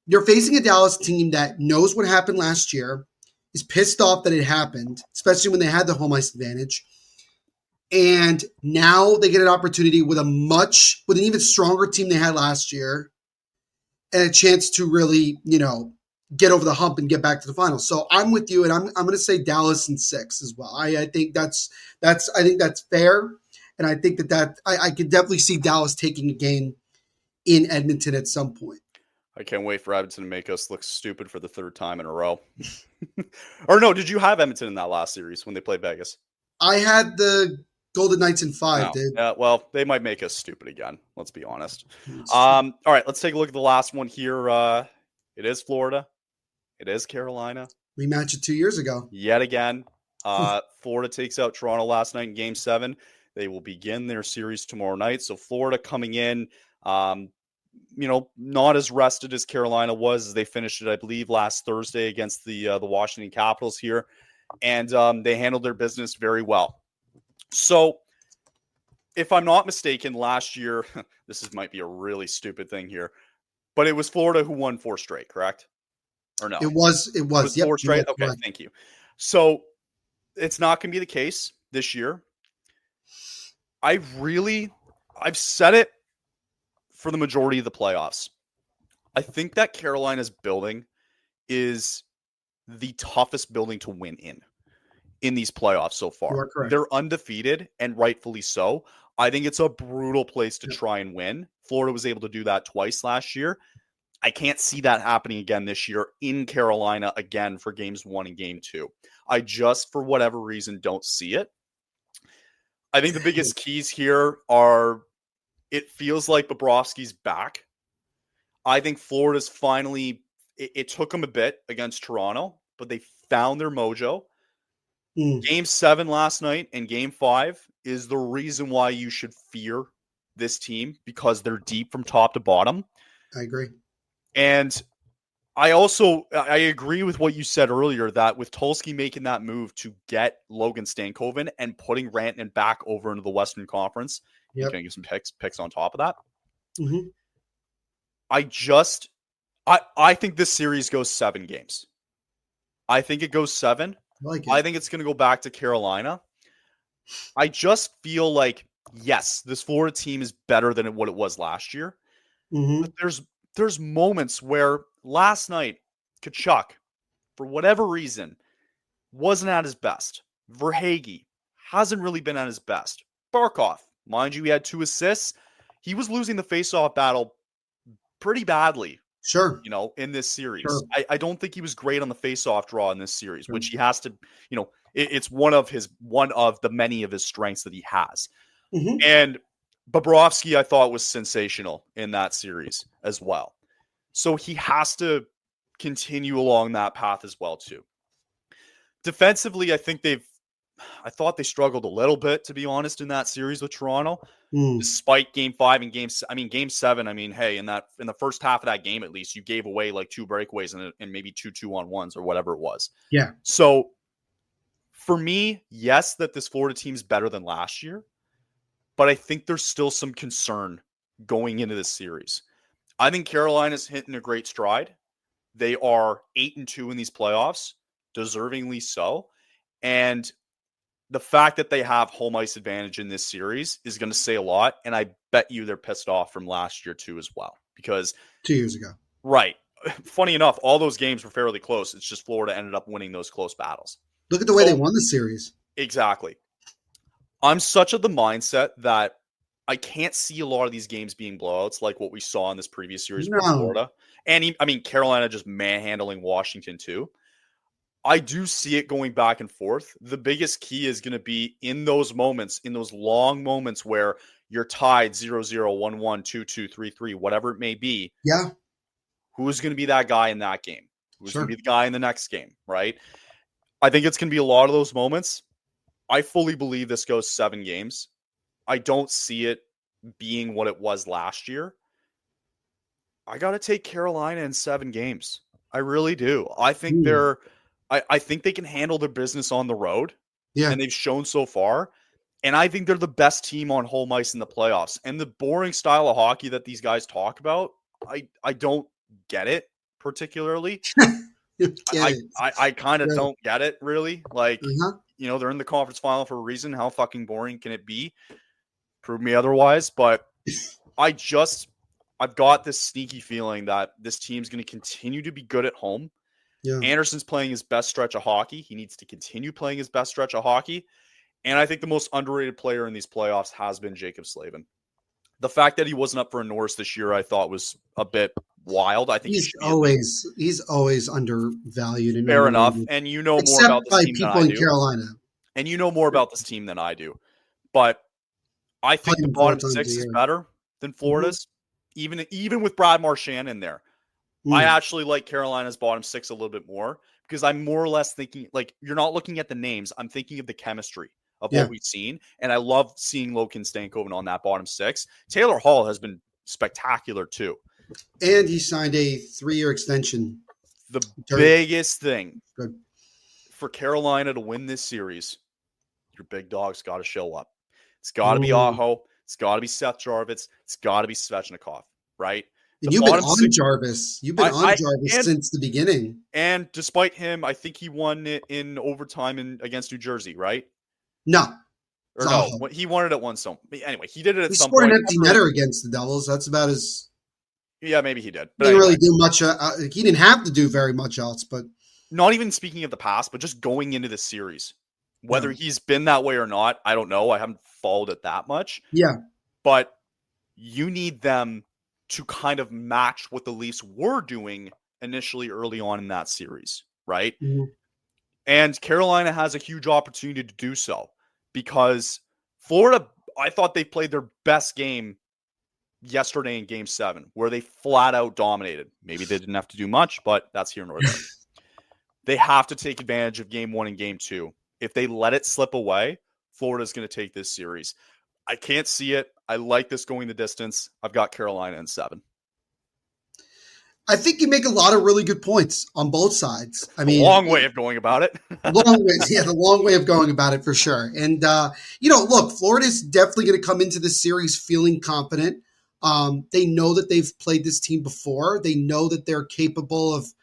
you're facing a Dallas team that knows what happened last year, is pissed off that it happened, especially when they had the home ice advantage. And now they get an opportunity with an even stronger team they had last year, and a chance to really, get over the hump and get back to the finals. So I'm with you, and I'm going to say Dallas in 6 as well. I think that's fair, and I think that I could definitely see Dallas taking a game in Edmonton at some point. I can't wait for Edmonton to make us look stupid for the 3rd time in a row. Or no, did you have Edmonton in that last series when they played Vegas? I had the Golden Knights in 5, dude. Well, they might make us stupid again. Let's be honest. All right, let's take a look at the last one here. It is Florida. It is Carolina. Rematch it 2 years ago. Yet again. Florida takes out Toronto last night in Game 7. They will begin their series tomorrow night. So Florida coming in, not as rested as Carolina was as they finished it, I believe, last Thursday against the Washington Capitals here. And they handled their business very well. So, if I'm not mistaken, last year, might be a really stupid thing here, but it was Florida who won 4 straight, correct? Or no? It was. It was Yep. 4 straight? Okay, Correct. thank you. So, it's not going to be the case this year. I've said it for the majority of the playoffs. I think that Carolina's building is the toughest building to win in these playoffs so You far. are correct. They're undefeated, and rightfully so. I think it's a brutal place to try and win. Florida was able to do that twice last year. I can't see that happening again this year in Carolina again for games 1 and game 2. I just, for whatever reason, don't see it. I think the biggest keys here are it feels like Bobrovsky's back. I think Florida's finally, it took them a bit against Toronto, but they found their mojo. Game 7 last night and game 5 is the reason why you should fear this team because they're deep from top to bottom. I agree. And I agree with what you said earlier that with Tulsky making that move to get Logan Stankoven and putting Rantanen back over into the Western Conference, he's going to get some picks on top of that. Mm-hmm. I think this series goes 7 games. I think it goes 7. I think it's going to go back to Carolina. I just feel like, yes, this Florida team is better than what it was last year. Mm-hmm. But there's moments where last night, Tkachuk, for whatever reason, wasn't at his best. Verhaeghe hasn't really been at his best. Barkov, mind you, he had 2 assists. He was losing the faceoff battle pretty badly. Sure. In this series. Sure. I don't think he was great on the face-off draw in this series, which he has to, it's one of the many of his strengths that he has. Mm-hmm. And Bobrovsky, I thought, was sensational in that series as well. So he has to continue along that path as well, too. Defensively, I thought they struggled a little bit, to be honest, in that series with Toronto. Despite game 5 and game 7, hey, in the first half of that game, at least, you gave away like 2 breakaways and maybe 2 2-on-1s or whatever it was. Yeah. So for me, yes, that this Florida team's better than last year, but I think there's still some concern going into this series. I think Carolina's hitting a great stride. They are 8-2 in these playoffs, deservingly so. And the fact that they have home ice advantage in this series is going to say a lot. And I bet you they're pissed off from last year too as well. Because 2 years ago. Right. Funny enough, all those games were fairly close. It's just Florida ended up winning those close battles. Look at the way they won the series. Exactly. I'm such of the mindset that I can't see a lot of these games being blowouts like what we saw in this previous series with Florida. And Carolina just manhandling Washington too. I do see it going back and forth. The biggest key is going to be in those moments, in those long moments where you're tied 0-0, 1-1, 2-2, 3-3, whatever it may be. Yeah. Who's going to be that guy in that game? Who's going to be the guy in the next game, right? I think it's going to be a lot of those moments. I fully believe this goes 7 games. I don't see it being what it was last year. I got to take Carolina in 7 games. I really do. I think I think they can handle their business on the road. Yeah. And they've shown so far. And I think they're the best team on home ice in the playoffs. And the boring style of hockey that these guys talk about, I don't get it particularly. I kind of don't get it, really. Like, they're in the conference final for a reason. How fucking boring can it be? Prove me otherwise. But I've got this sneaky feeling that this team's going to continue to be good at home. Yeah. Anderson's playing his best stretch of hockey. He needs to continue playing his best stretch of hockey. And I think the most underrated player in these playoffs has been Jacob Slavin. The fact that he wasn't up for a Norris this year, I thought was a bit wild. I think he's always undervalued. And fair enough. And you know more about this team than I do. Carolina. And you know more about this team than I do. But I think the bottom 6 is better than Florida's, even with Brad Marchand in there. I actually like Carolina's bottom 6 a little bit more because I'm more or less thinking, like, you're not looking at the names. I'm thinking of the chemistry of what we've seen. And I love seeing Logan Stankoven on that bottom 6. Taylor Hall has been spectacular too. And he signed a 3-year extension. The biggest thing for Carolina to win this series your big dog's got to show up. It's got to be Aho. It's got to be Seth Jarvis. It's got to be Svechnikov, right? And you've been on Jarvis. You've been on Jarvis since the beginning. And despite him, I think he won it in overtime against New Jersey, right? No. Or no, he won it at one. So anyway, he did it at some point. He scored an empty netter against the Devils. That's about as... Yeah, maybe he did. But he didn't really do much. He didn't have to do very much else, but... Not even speaking of the past, but just going into the series. Whether he's been that way or not, I don't know. I haven't followed it that much. Yeah. But you need them to kind of match what the Leafs were doing initially early on in that series, right? Mm-hmm. And Carolina has a huge opportunity to do so because Florida, I thought they played their best game yesterday in Game 7, where they flat out dominated. Maybe they didn't have to do much, but that's here nor there. They have to take advantage of Game 1 and Game 2. If they let it slip away, Florida's going to take this series. I can't see it. I like this going the distance. I've got Carolina in 7. I think you make a lot of really good points on both sides. I mean, long way of going about it. The long way of going about it for sure. And, look, Florida's definitely going to come into this series feeling confident. They know that they've played this team before. They know that they're capable of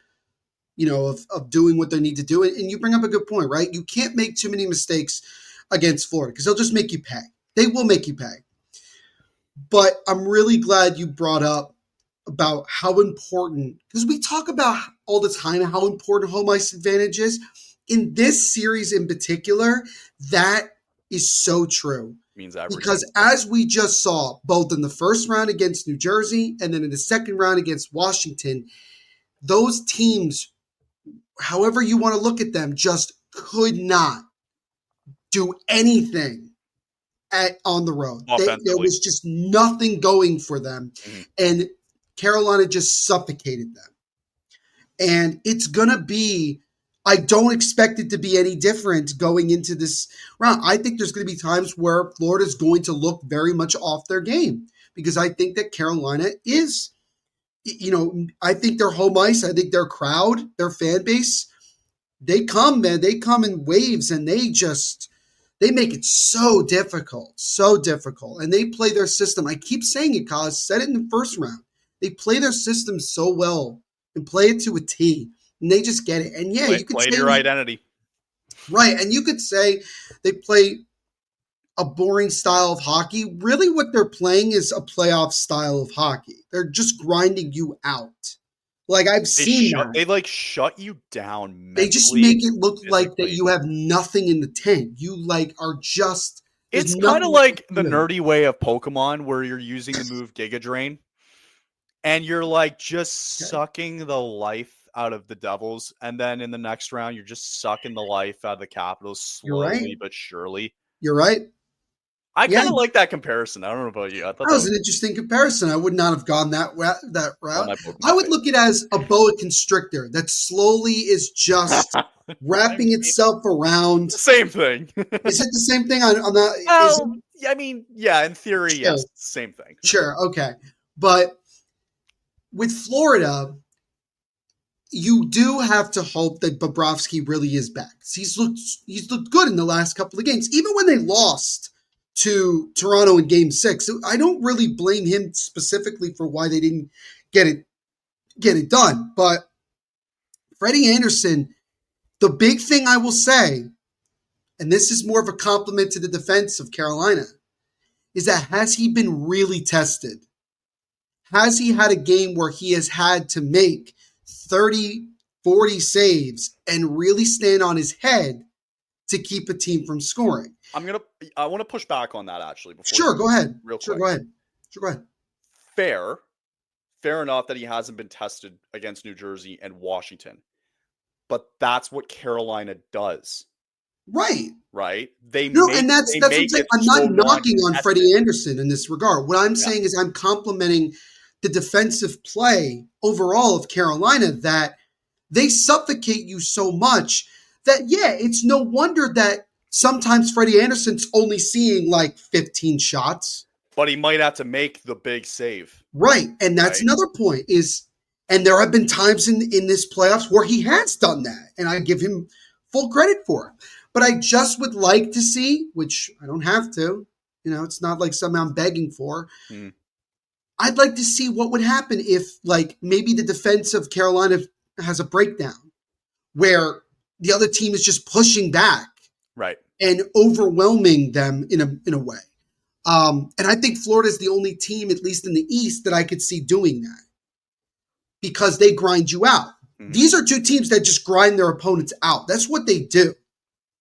doing what they need to do. And you bring up a good point, right? You can't make too many mistakes against Florida because they'll just make you pay. They will make you pay. But I'm really glad you brought up about how important, because we talk about all the time how important home ice advantage is. In this series in particular, that is so true. Means everything. Because as we just saw, both in the first round against New Jersey and then in the second round against Washington, those teams, however you want to look at them, just could not do anything on the road. There was just nothing going for them. Mm-hmm. And Carolina just suffocated them. And it's going to be, I don't expect it to be any different going into this round. I think there's going to be times where Florida's going to look very much off their game because I think that Carolina is, I think their home ice, I think their crowd, their fan base, they come, man. They come in waves and they make it so difficult. And they play their system. I keep saying it, Kyle. I said it in the first round. They play their system so well and play it to a T. And they just get it. And you could play say your identity. Right. And you could say they play a boring style of hockey. Really what they're playing is a playoff style of hockey. They're just grinding you out. Like I've seen that. They shut you down mentally. They just make it look like that you have nothing in the tank. You are just... It's kind of like the nerdy way of Pokemon where you're using the move Giga Drain. And you're just sucking the life out of the Devils. And then in the next round, you're just sucking the life out of the Capitals slowly but surely. You're right. I kind of like that comparison. I don't know about you. I thought that was an interesting comparison. I would not have gone that route. I would look at it as a boa constrictor that slowly is just wrapping itself around. Same thing. Is it the same thing? On that? In theory, sure. Yes. Same thing. Sure. Okay. But with Florida, you do have to hope that Bobrovsky really is back. He's looked good in the last couple of games, even when they lost to Toronto in Game 6. I don't really blame him specifically for why they didn't get it done. But Freddie Anderson, the big thing I will say, and this is more of a compliment to the defense of Carolina, is that has he been really tested? Has he had a game where he has had to make 30, 40 saves and really stand on his head to keep a team from scoring? I want to push back on that actually. Sure, go ahead. Real quick. Sure, go ahead. Fair enough that he hasn't been tested against New Jersey and Washington, but that's what Carolina does. Right. And that's what I'm saying. I'm not knocking on Freddie Anderson in this regard. What I'm saying is I'm complimenting the defensive play overall of Carolina, that they suffocate you so much that, it's no wonder that sometimes Freddie Anderson's only seeing 15 shots. But he might have to make the big save. Right. And that's another point and there have been times in this playoffs where he has done that. And I give him full credit for it. But I just would like to see, which I don't have to, it's not like something I'm begging for. Mm. I'd like to see what would happen if, like, maybe the defense of Carolina has a breakdown where the other team is just pushing back, right, and overwhelming them in a way. And I think Florida is the only team, at least in the East, that I could see doing that because they grind you out. Mm-hmm. These are two teams that just grind their opponents out. That's what they do.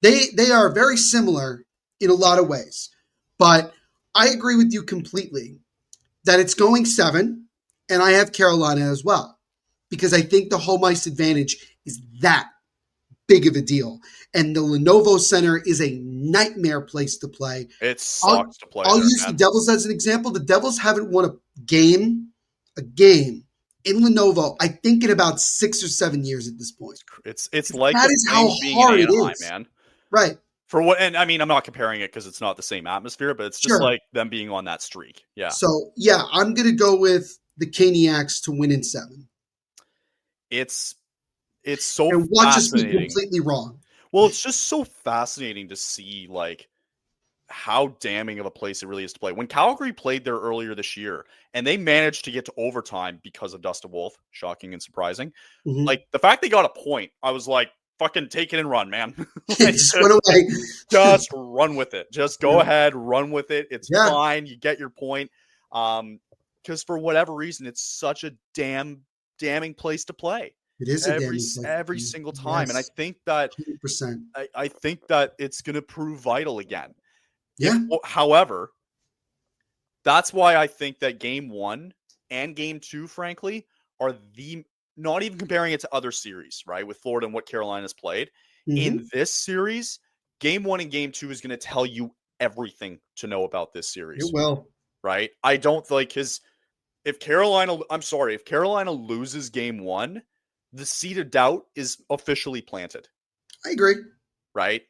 They are very similar in a lot of ways. But I agree with you completely that it's going 7, and I have Carolina as well because I think the home ice advantage is that big of a deal. And the Lenovo Center is a nightmare place to play. It sucks to play. I'll use the Devils as an example. The Devils haven't won a game in Lenovo, I think, in about 6 or 7 years at this point. It's like that is how hard it is, man. Right. For what, and I mean, I'm not comparing it because it's not the same atmosphere, but it's just like them being on that streak. Yeah. So yeah, I'm gonna go with the Caniacs to win in 7. It's so and watch us be fascinating. Completely wrong. Well, it's just so fascinating to see like how damning of a place it really is to play. When Calgary played there earlier this year and they managed to get to overtime because of Dustin Wolf, shocking and surprising. Mm-hmm. Like the fact they got a point, I was like, fucking take it and run, man. Like, just run away. Just run with it. Just go ahead, run with it. It's fine. You get your point. Because for whatever reason, it's such a damning place to play. It is every single time. Yes. And I think that 100%. I think that it's going to prove vital again. Yeah. However, that's why I think that game 1 and game 2, frankly, are not even comparing it to other series, right? With Florida and what Carolina's played. Mm-hmm. In this series, game 1 and game 2 is going to tell you everything to know about this series. It will. Right? I don't like if Carolina loses game 1, the seed of doubt is officially planted. I agree. Right?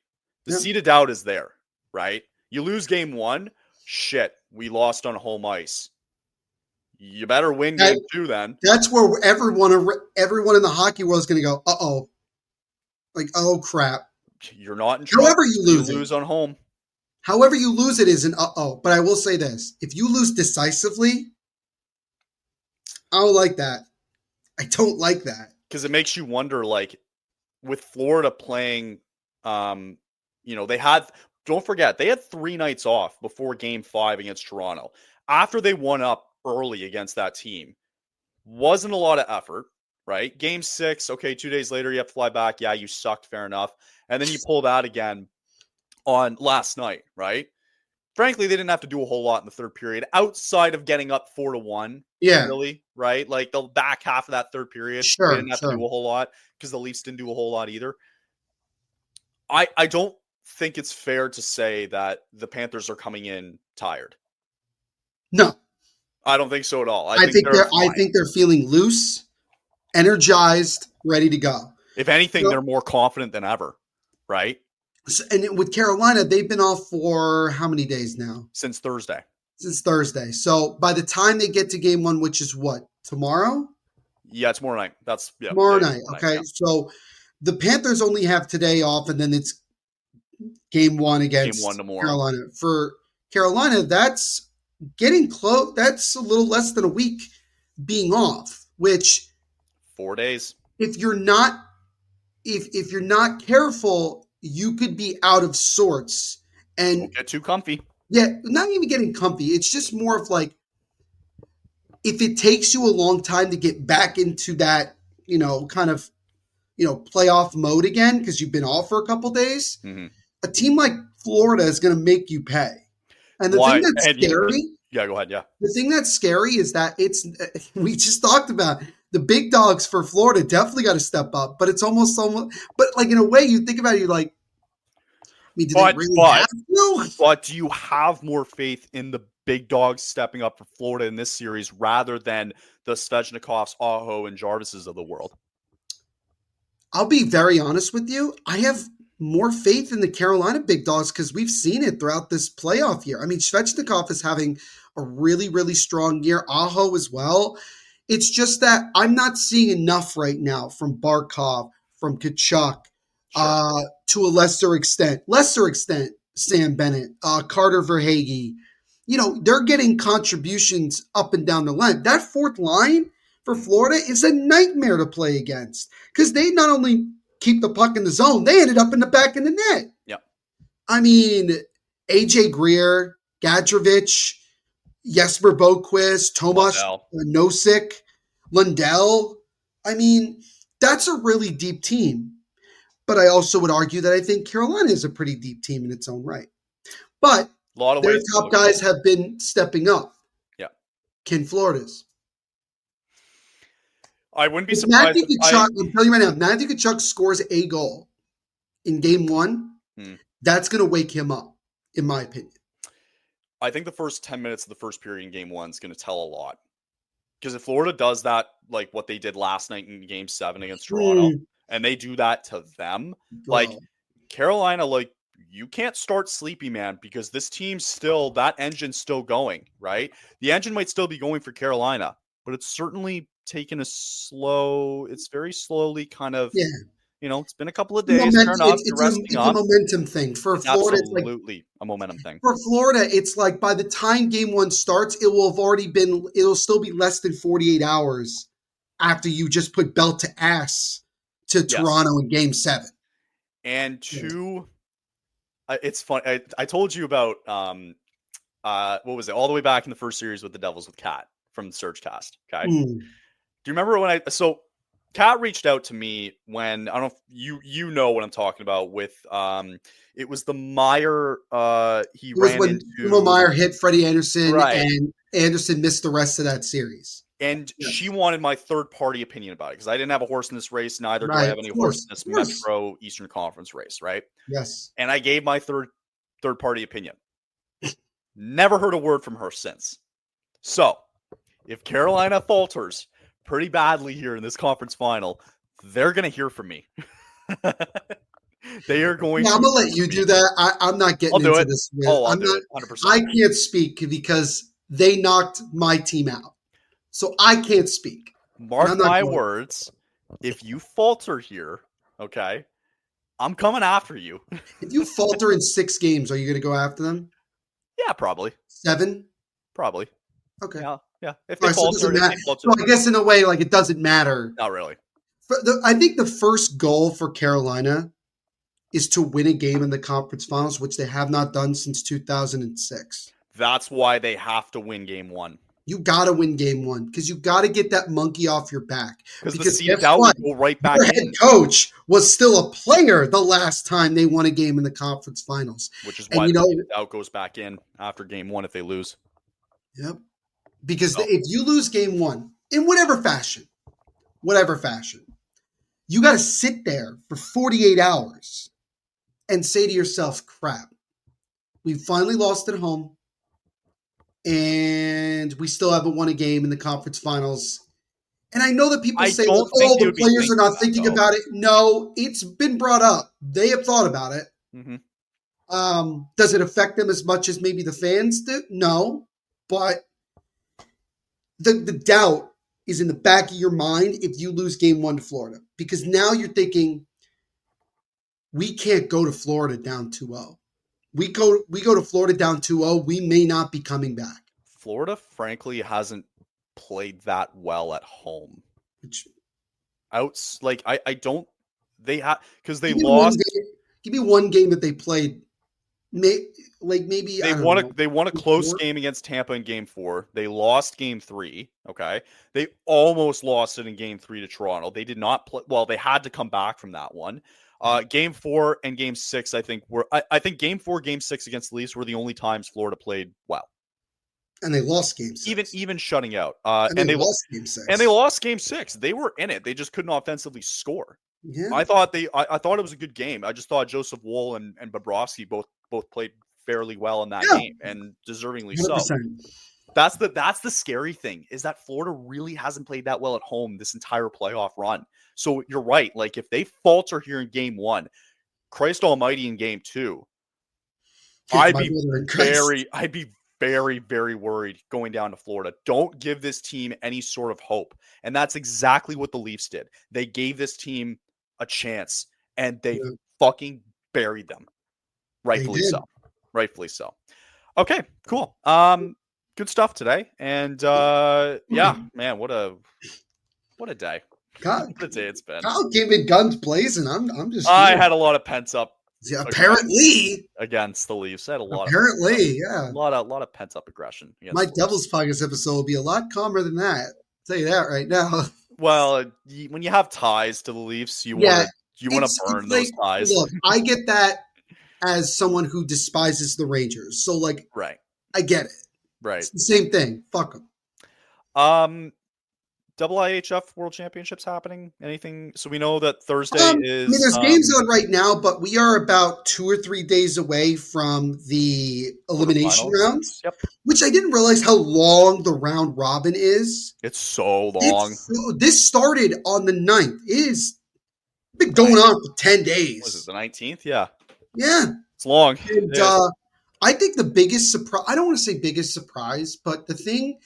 The seed of doubt is there, right? You lose game 1, shit, we lost on home ice. You better win game 2 then. That's where everyone in the hockey world is going to go, uh-oh. Like, oh, crap. You're not in trouble. However you lose on home. However you lose it is an uh-oh. But I will say this. If you lose decisively, I don't like that. I don't like that. Because it makes you wonder, like, with Florida playing, don't forget, they had 3 nights off before game 5 against Toronto. After they won up early against that team, wasn't a lot of effort, right? Game 6, okay, 2 days later, you have to fly back. Yeah, you sucked, fair enough. And then you pulled out again on last night, right? Frankly, they didn't have to do a whole lot in the third period outside of getting up 4-1. Yeah. Really, right? Like the back half of that third period, they didn't have to do a whole lot because the Leafs didn't do a whole lot either. I don't think it's fair to say that the Panthers are coming in tired. No. I don't think so at all. I think they're feeling loose, energized, ready to go. If anything, they're more confident than ever, right? And with Carolina, they've been off for how many days now? Since Thursday. So by the time they get to game 1, which is what, tomorrow? Yeah, tomorrow night. Tomorrow night. Okay. Yeah. So the Panthers only have today off, and then it's game 1 against Carolina. For Carolina, that's getting close. That's a little less than a week being off, which 4 days. If you're not careful, you could be out of sorts and don't get too comfy. Yeah, not even getting comfy. It's just more of like, if it takes you a long time to get back into that, kind of, playoff mode again, because you've been off for a couple days, a team like Florida is going to make you pay. And the thing that's scary. Yeah, go ahead. Yeah. The thing that's scary is that we just talked about the big dogs for Florida definitely got to step up, but it's almost, but like in a way you think about it, you're like, do they really have to? But do you have more faith in the big dogs stepping up for Florida in this series rather than the Svechnikovs, Aho, and Jarvises of the world? I'll be very honest with you. I have more faith in the Carolina big dogs because we've seen it throughout this playoff year. I mean, Svechnikov is having a really, really strong year. Aho as well. It's just that I'm not seeing enough right now from Barkov, from Tkachuk, to a lesser extent, Sam Bennett, Carter Verhaeghe. They're getting contributions up and down the line. That fourth line for Florida is a nightmare to play against because they not only keep the puck in the zone, they ended up in the back of the net. Yep. I mean, AJ Greer, Gadrovich, Jesper Boquist, Tomas Nosek, Lundell. I mean, that's a really deep team. But I also would argue that I think Carolina is a pretty deep team in its own right. But a lot of their ways top guys have been stepping up. Yeah. Can Florida's? I wouldn't be surprised. I'm telling you right now, if Matthew Tkachuk scores a goal in game one, that's going to wake him up, in my opinion. I think the first 10 minutes of the first period in game one is going to tell a lot. Because if Florida does that, like what they did last night in game 7 against Toronto, and they do that to them, like Carolina, like you can't start sleepy, man, because this team's still, that engine's still going, right? The engine might still be going for Carolina, but it's certainly taken it's very slowly kind of, it's been a couple of days. It's a momentum thing. For Florida, absolutely a momentum thing. For Florida, it's like by the time game one starts, it'll still be less than 48 hours after you just put belt to ass to Toronto in game 7. And it's fun. I told you about, what was it? All the way back in the first series with the Devils with Kat from the Surge Cast. Okay. Do you remember when Kat reached out to me when, I don't know if you know what I'm talking about with, it was the Meyer, Meyer hit Freddie Anderson, and Anderson missed the rest of that series. And she wanted my third-party opinion about it because I didn't have a horse in this race. Neither do I have any horse in this Metro Eastern Conference race, right? Yes. And I gave my third-party opinion. Never heard a word from her since. So, if Carolina falters pretty badly here in this conference final, they're going to hear from me. They are going to. I'm going to let you do that. I'm not getting into this. I'll do it 100%. I can't speak because they knocked my team out. So I can't speak. Mark my words. If you falter here, okay, I'm coming after you. If you falter in 6 games, are you going to go after them? Yeah, probably. 7? Probably. Okay. Yeah. If they falter, so I guess in a way, like it doesn't matter. Not really. I think the first goal for Carolina is to win a game in the conference finals, which they have not done since 2006. That's why they have to win game 1. You got to win game 1 because you got to get that monkey off your back. Because the seed out will go right back in. Your head coach was still a player the last time they won a game in the conference finals. Which is why the seed out goes back in after game 1 if they lose. Yep. Because if you lose game 1, in whatever fashion, you got to sit there for 48 hours and say to yourself, crap, we finally lost at home. And we still haven't won a game in the conference finals. And I know that people say, the players are not thinking about it. No, it's been brought up. They have thought about it. Mm-hmm. Does it affect them as much as maybe the fans do? No. But the doubt is in the back of your mind if you lose game 1 to Florida. Because now you're thinking, we can't go to Florida down 2-0. We go to Florida down 2-0, we may not be coming back. Florida, frankly, hasn't played that well at home. I don't. They have because they lost. Give me one game that they played. Maybe they won a close game against Tampa in game 4. They lost game 3. Okay, they almost lost it in game 3 to Toronto. They did not play well. They had to come back from that one. Game 4 and game 6, I think I think game 4, game 6 against the Leafs were the only times Florida played well. And they lost game 6. Even shutting out. And they lost game 6. And they lost game 6. They were in it. They just couldn't offensively score. Yeah. I thought it was a good game. I just thought Joseph Woll and Bobrovsky both played fairly well in that game, and deservingly 100%. So. That's the scary thing, is that Florida really hasn't played that well at home this entire playoff run. So you're right. Like if they falter here in game 1, Christ almighty in game 2, I'd be very, very worried going down to Florida. Don't give this team any sort of hope. And that's exactly what the Leafs did. They gave this team a chance and they fucking buried them. They Rightfully did. so. Rightfully so. Okay, cool. Good stuff today. And yeah, man, what a day. God, What a day it's been. Kyle came in guns blazing. I'm just I here. had a lot of pent up Yeah, apparently. against the Leafs. I had a lot Apparently, of yeah. a lot of pent up aggression against My the Leafs. Devil's Podcast episode will be a lot calmer than that. I'll tell you that right now. Well, when you have ties to the Leafs, you Yeah, want to burn those ties. Look, I get that as someone who despises the Rangers. So, like, Right. I get it. Right. It's the same thing. Fuck them. IIHF World Championships happening? Anything? So we know that Thursday is. I mean, there's games on right now, but we are about 2 or 3 days away from the elimination rounds. Yep. Which I didn't realize how long the round robin is. It's so long. This started on the 9th. It's been going on for 10 days. Was it the 19th? Yeah. Yeah. It's long. And I think the biggest surprise, I don't want to say biggest surprise, but the thing,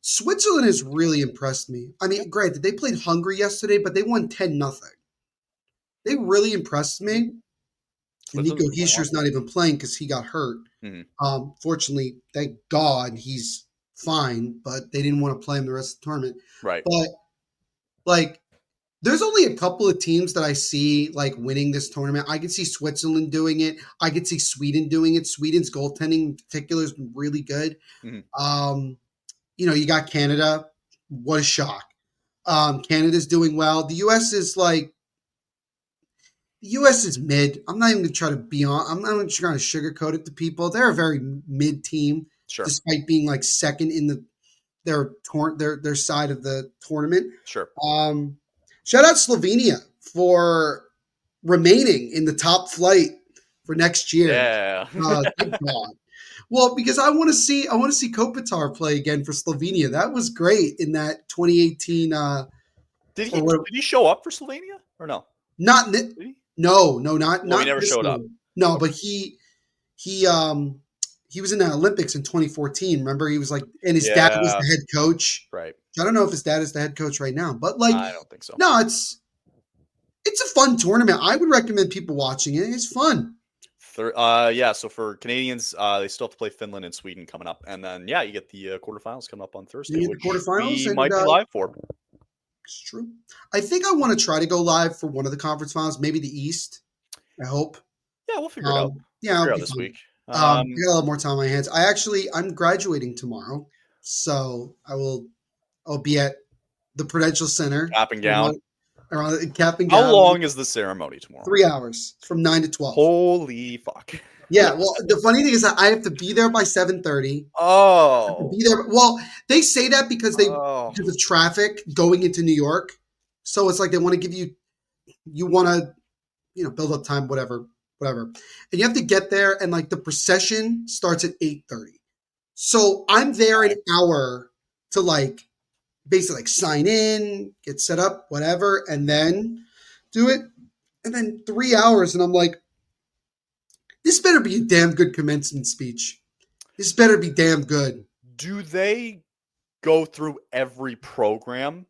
Switzerland has really impressed me. I mean, granted, they played Hungary yesterday, but they won 10-0. They really impressed me. And Nico Heischer's not even playing because he got hurt. Mm-hmm. Fortunately, thank God he's fine, but they didn't want to play him the rest of the tournament. Right. But, like, there's only a couple of teams that I see, like, winning this tournament. I could see Switzerland doing it. I could see Sweden doing it. Sweden's goaltending in particular has been really good. Mm-hmm. You know, you got Canada. What a shock. Canada's doing well. The U.S. is mid. I'm not even going to try to be on. I'm not even trying to sugarcoat it to people. They're a very mid team, sure, despite being like second in their side of the tournament. Sure. Shout out Slovenia for remaining in the top flight for next year. Yeah. Thank God. Well, because I want to see Kopitar play again for Slovenia. That was great in that 2018. Did he show up for Slovenia or no? Not no, not. He never showed up. No, okay. But he was in the Olympics in 2014. Remember, he was like, and his dad was the head coach. Right. I don't know if his dad is the head coach right now, but like, I don't think so. No, it's a fun tournament. I would recommend people watching it. It's fun. So for Canadians, they still have to play Finland and Sweden coming up, and then you get the quarterfinals coming up on Thursday, which we might be live for. It's true. I think I want to try to go live for one of the conference finals, maybe the East. I hope. Yeah, we'll figure it out. Yeah, figure it out this week. I got a little more time on my hands. I'm graduating tomorrow, so I'll be at the Prudential Center. Cap and gown. Around cap and gown. How long is the ceremony tomorrow? 3 hours, from 9 to 12. Holy fuck. Yeah, well, the funny thing is that I have to be there by 7:30. Oh. I have to be there. Well, they say that because because of traffic going into New York. So it's like they want to give you want to, build up time, whatever. And you have to get there, and like the procession starts at 8:30. So I'm there an hour to like basically like sign in, get set up, whatever, and then do it. And then 3 hours, and I'm like, this better be a damn good commencement speech. This better be damn good. Do they go through every program?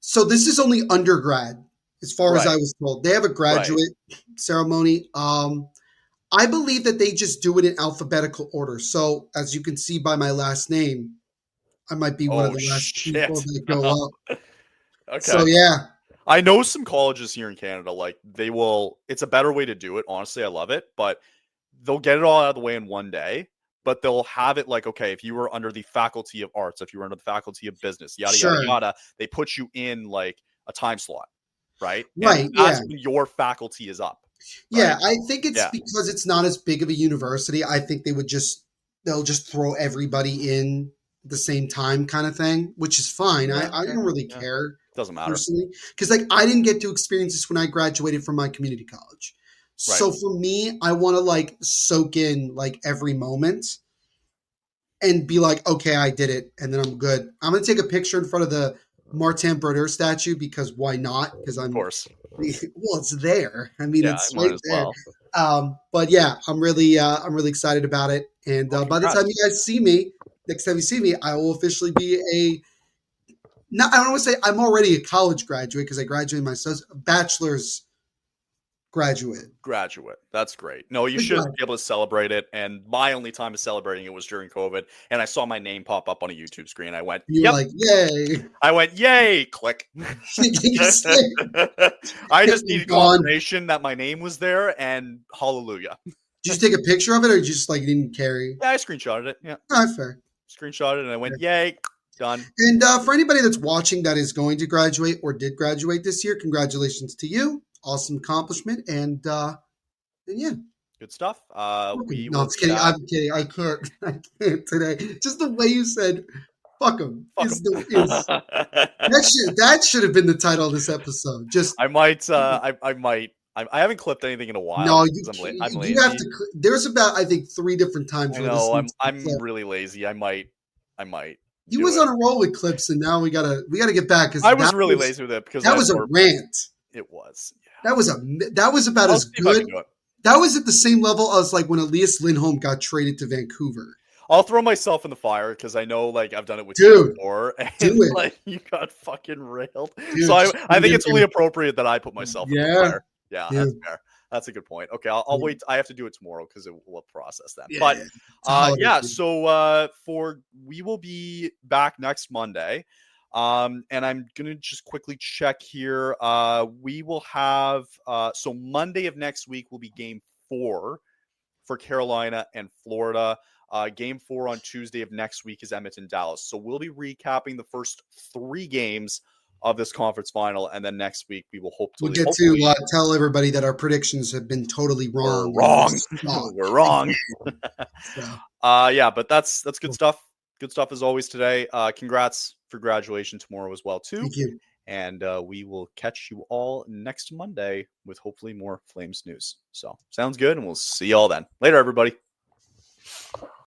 So this is only undergrad, as far as I was told. They have a graduate ceremony. I believe that they just do it in alphabetical order. So as you can see by my last name, I might be one of the last people that go up. Okay. So yeah. I know some colleges here in Canada, like it's a better way to do it. Honestly, I love it, but they'll get it all out of the way in one day, but they'll have it like, okay, if you were under the faculty of arts, if you were under the faculty of business, yada, yada, yada, they put you in like a time slot, right? Right. And that's when your faculty is up. Right? Yeah. I think it's because it's not as big of a university. I think they'll just throw everybody in the same time kind of thing, which is fine. I don't really care. Doesn't matter. Personally, because like I didn't get to experience this when I graduated from my community college. Right. So for me, I want to like soak in like every moment and be like, okay, I did it. And then I'm good. I'm going to take a picture in front of the Martin Brodeur statue because why not? Because of course. Well, it's there. I mean, it's right there. Well. But yeah, I'm really excited about it. And by the time you guys see me, next time you see me, I will officially be I don't want to say I'm already a college graduate because I graduated my bachelor's Graduate. That's great. No, you should be able to celebrate it. And my only time of celebrating it was during COVID. And I saw my name pop up on a YouTube screen. I went, You were like, yay. I went, yay, click. I just needed confirmation that my name was there, and hallelujah. Did you take a picture of it, or you just like didn't carry? Yeah, I screenshotted it. Yeah. All right, fair. Screenshotted it, and I went, yay, done. And for anybody that's watching that is going to graduate or did graduate this year, congratulations to you. Awesome accomplishment. And yeah. Good stuff. I'm kidding. I'm kidding. I can't today. Just the way you said, fuck him. That should have been the title of this episode. Just I might. I haven't clipped anything in a while. No, you have to. There's about, I think, 3 different times. I know. I'm really lazy. I might. You was on a roll with clips, and now we gotta get back. I was really lazy with it because that was a rant. It was. Yeah. That was about as good. That was at the same level as like when Elias Lindholm got traded to Vancouver. I'll throw myself in the fire because I know, like, I've done it with you before, and like you got fucking railed. Dude, so I think it's only appropriate that I put myself in the fire. Yeah, that's fair. That's a good point. Okay, I'll wait. I have to do it tomorrow because we'll process that. Yeah, but so we will be back next Monday. And I'm gonna just quickly check here. We will have so Monday of next week will be game 4 for Carolina and Florida. Game 4 on Tuesday of next week is Edmonton, Dallas. So we'll be recapping the first 3 games of this conference final, and then next week we will hopefully tell everybody that our predictions have been totally wrong. We're wrong. Yeah, but that's good stuff. Good stuff as always today. Congrats for graduation tomorrow as well too. Thank you. And we will catch you all next Monday with hopefully more Flames news. So sounds good, and we'll see you all then. Later, everybody.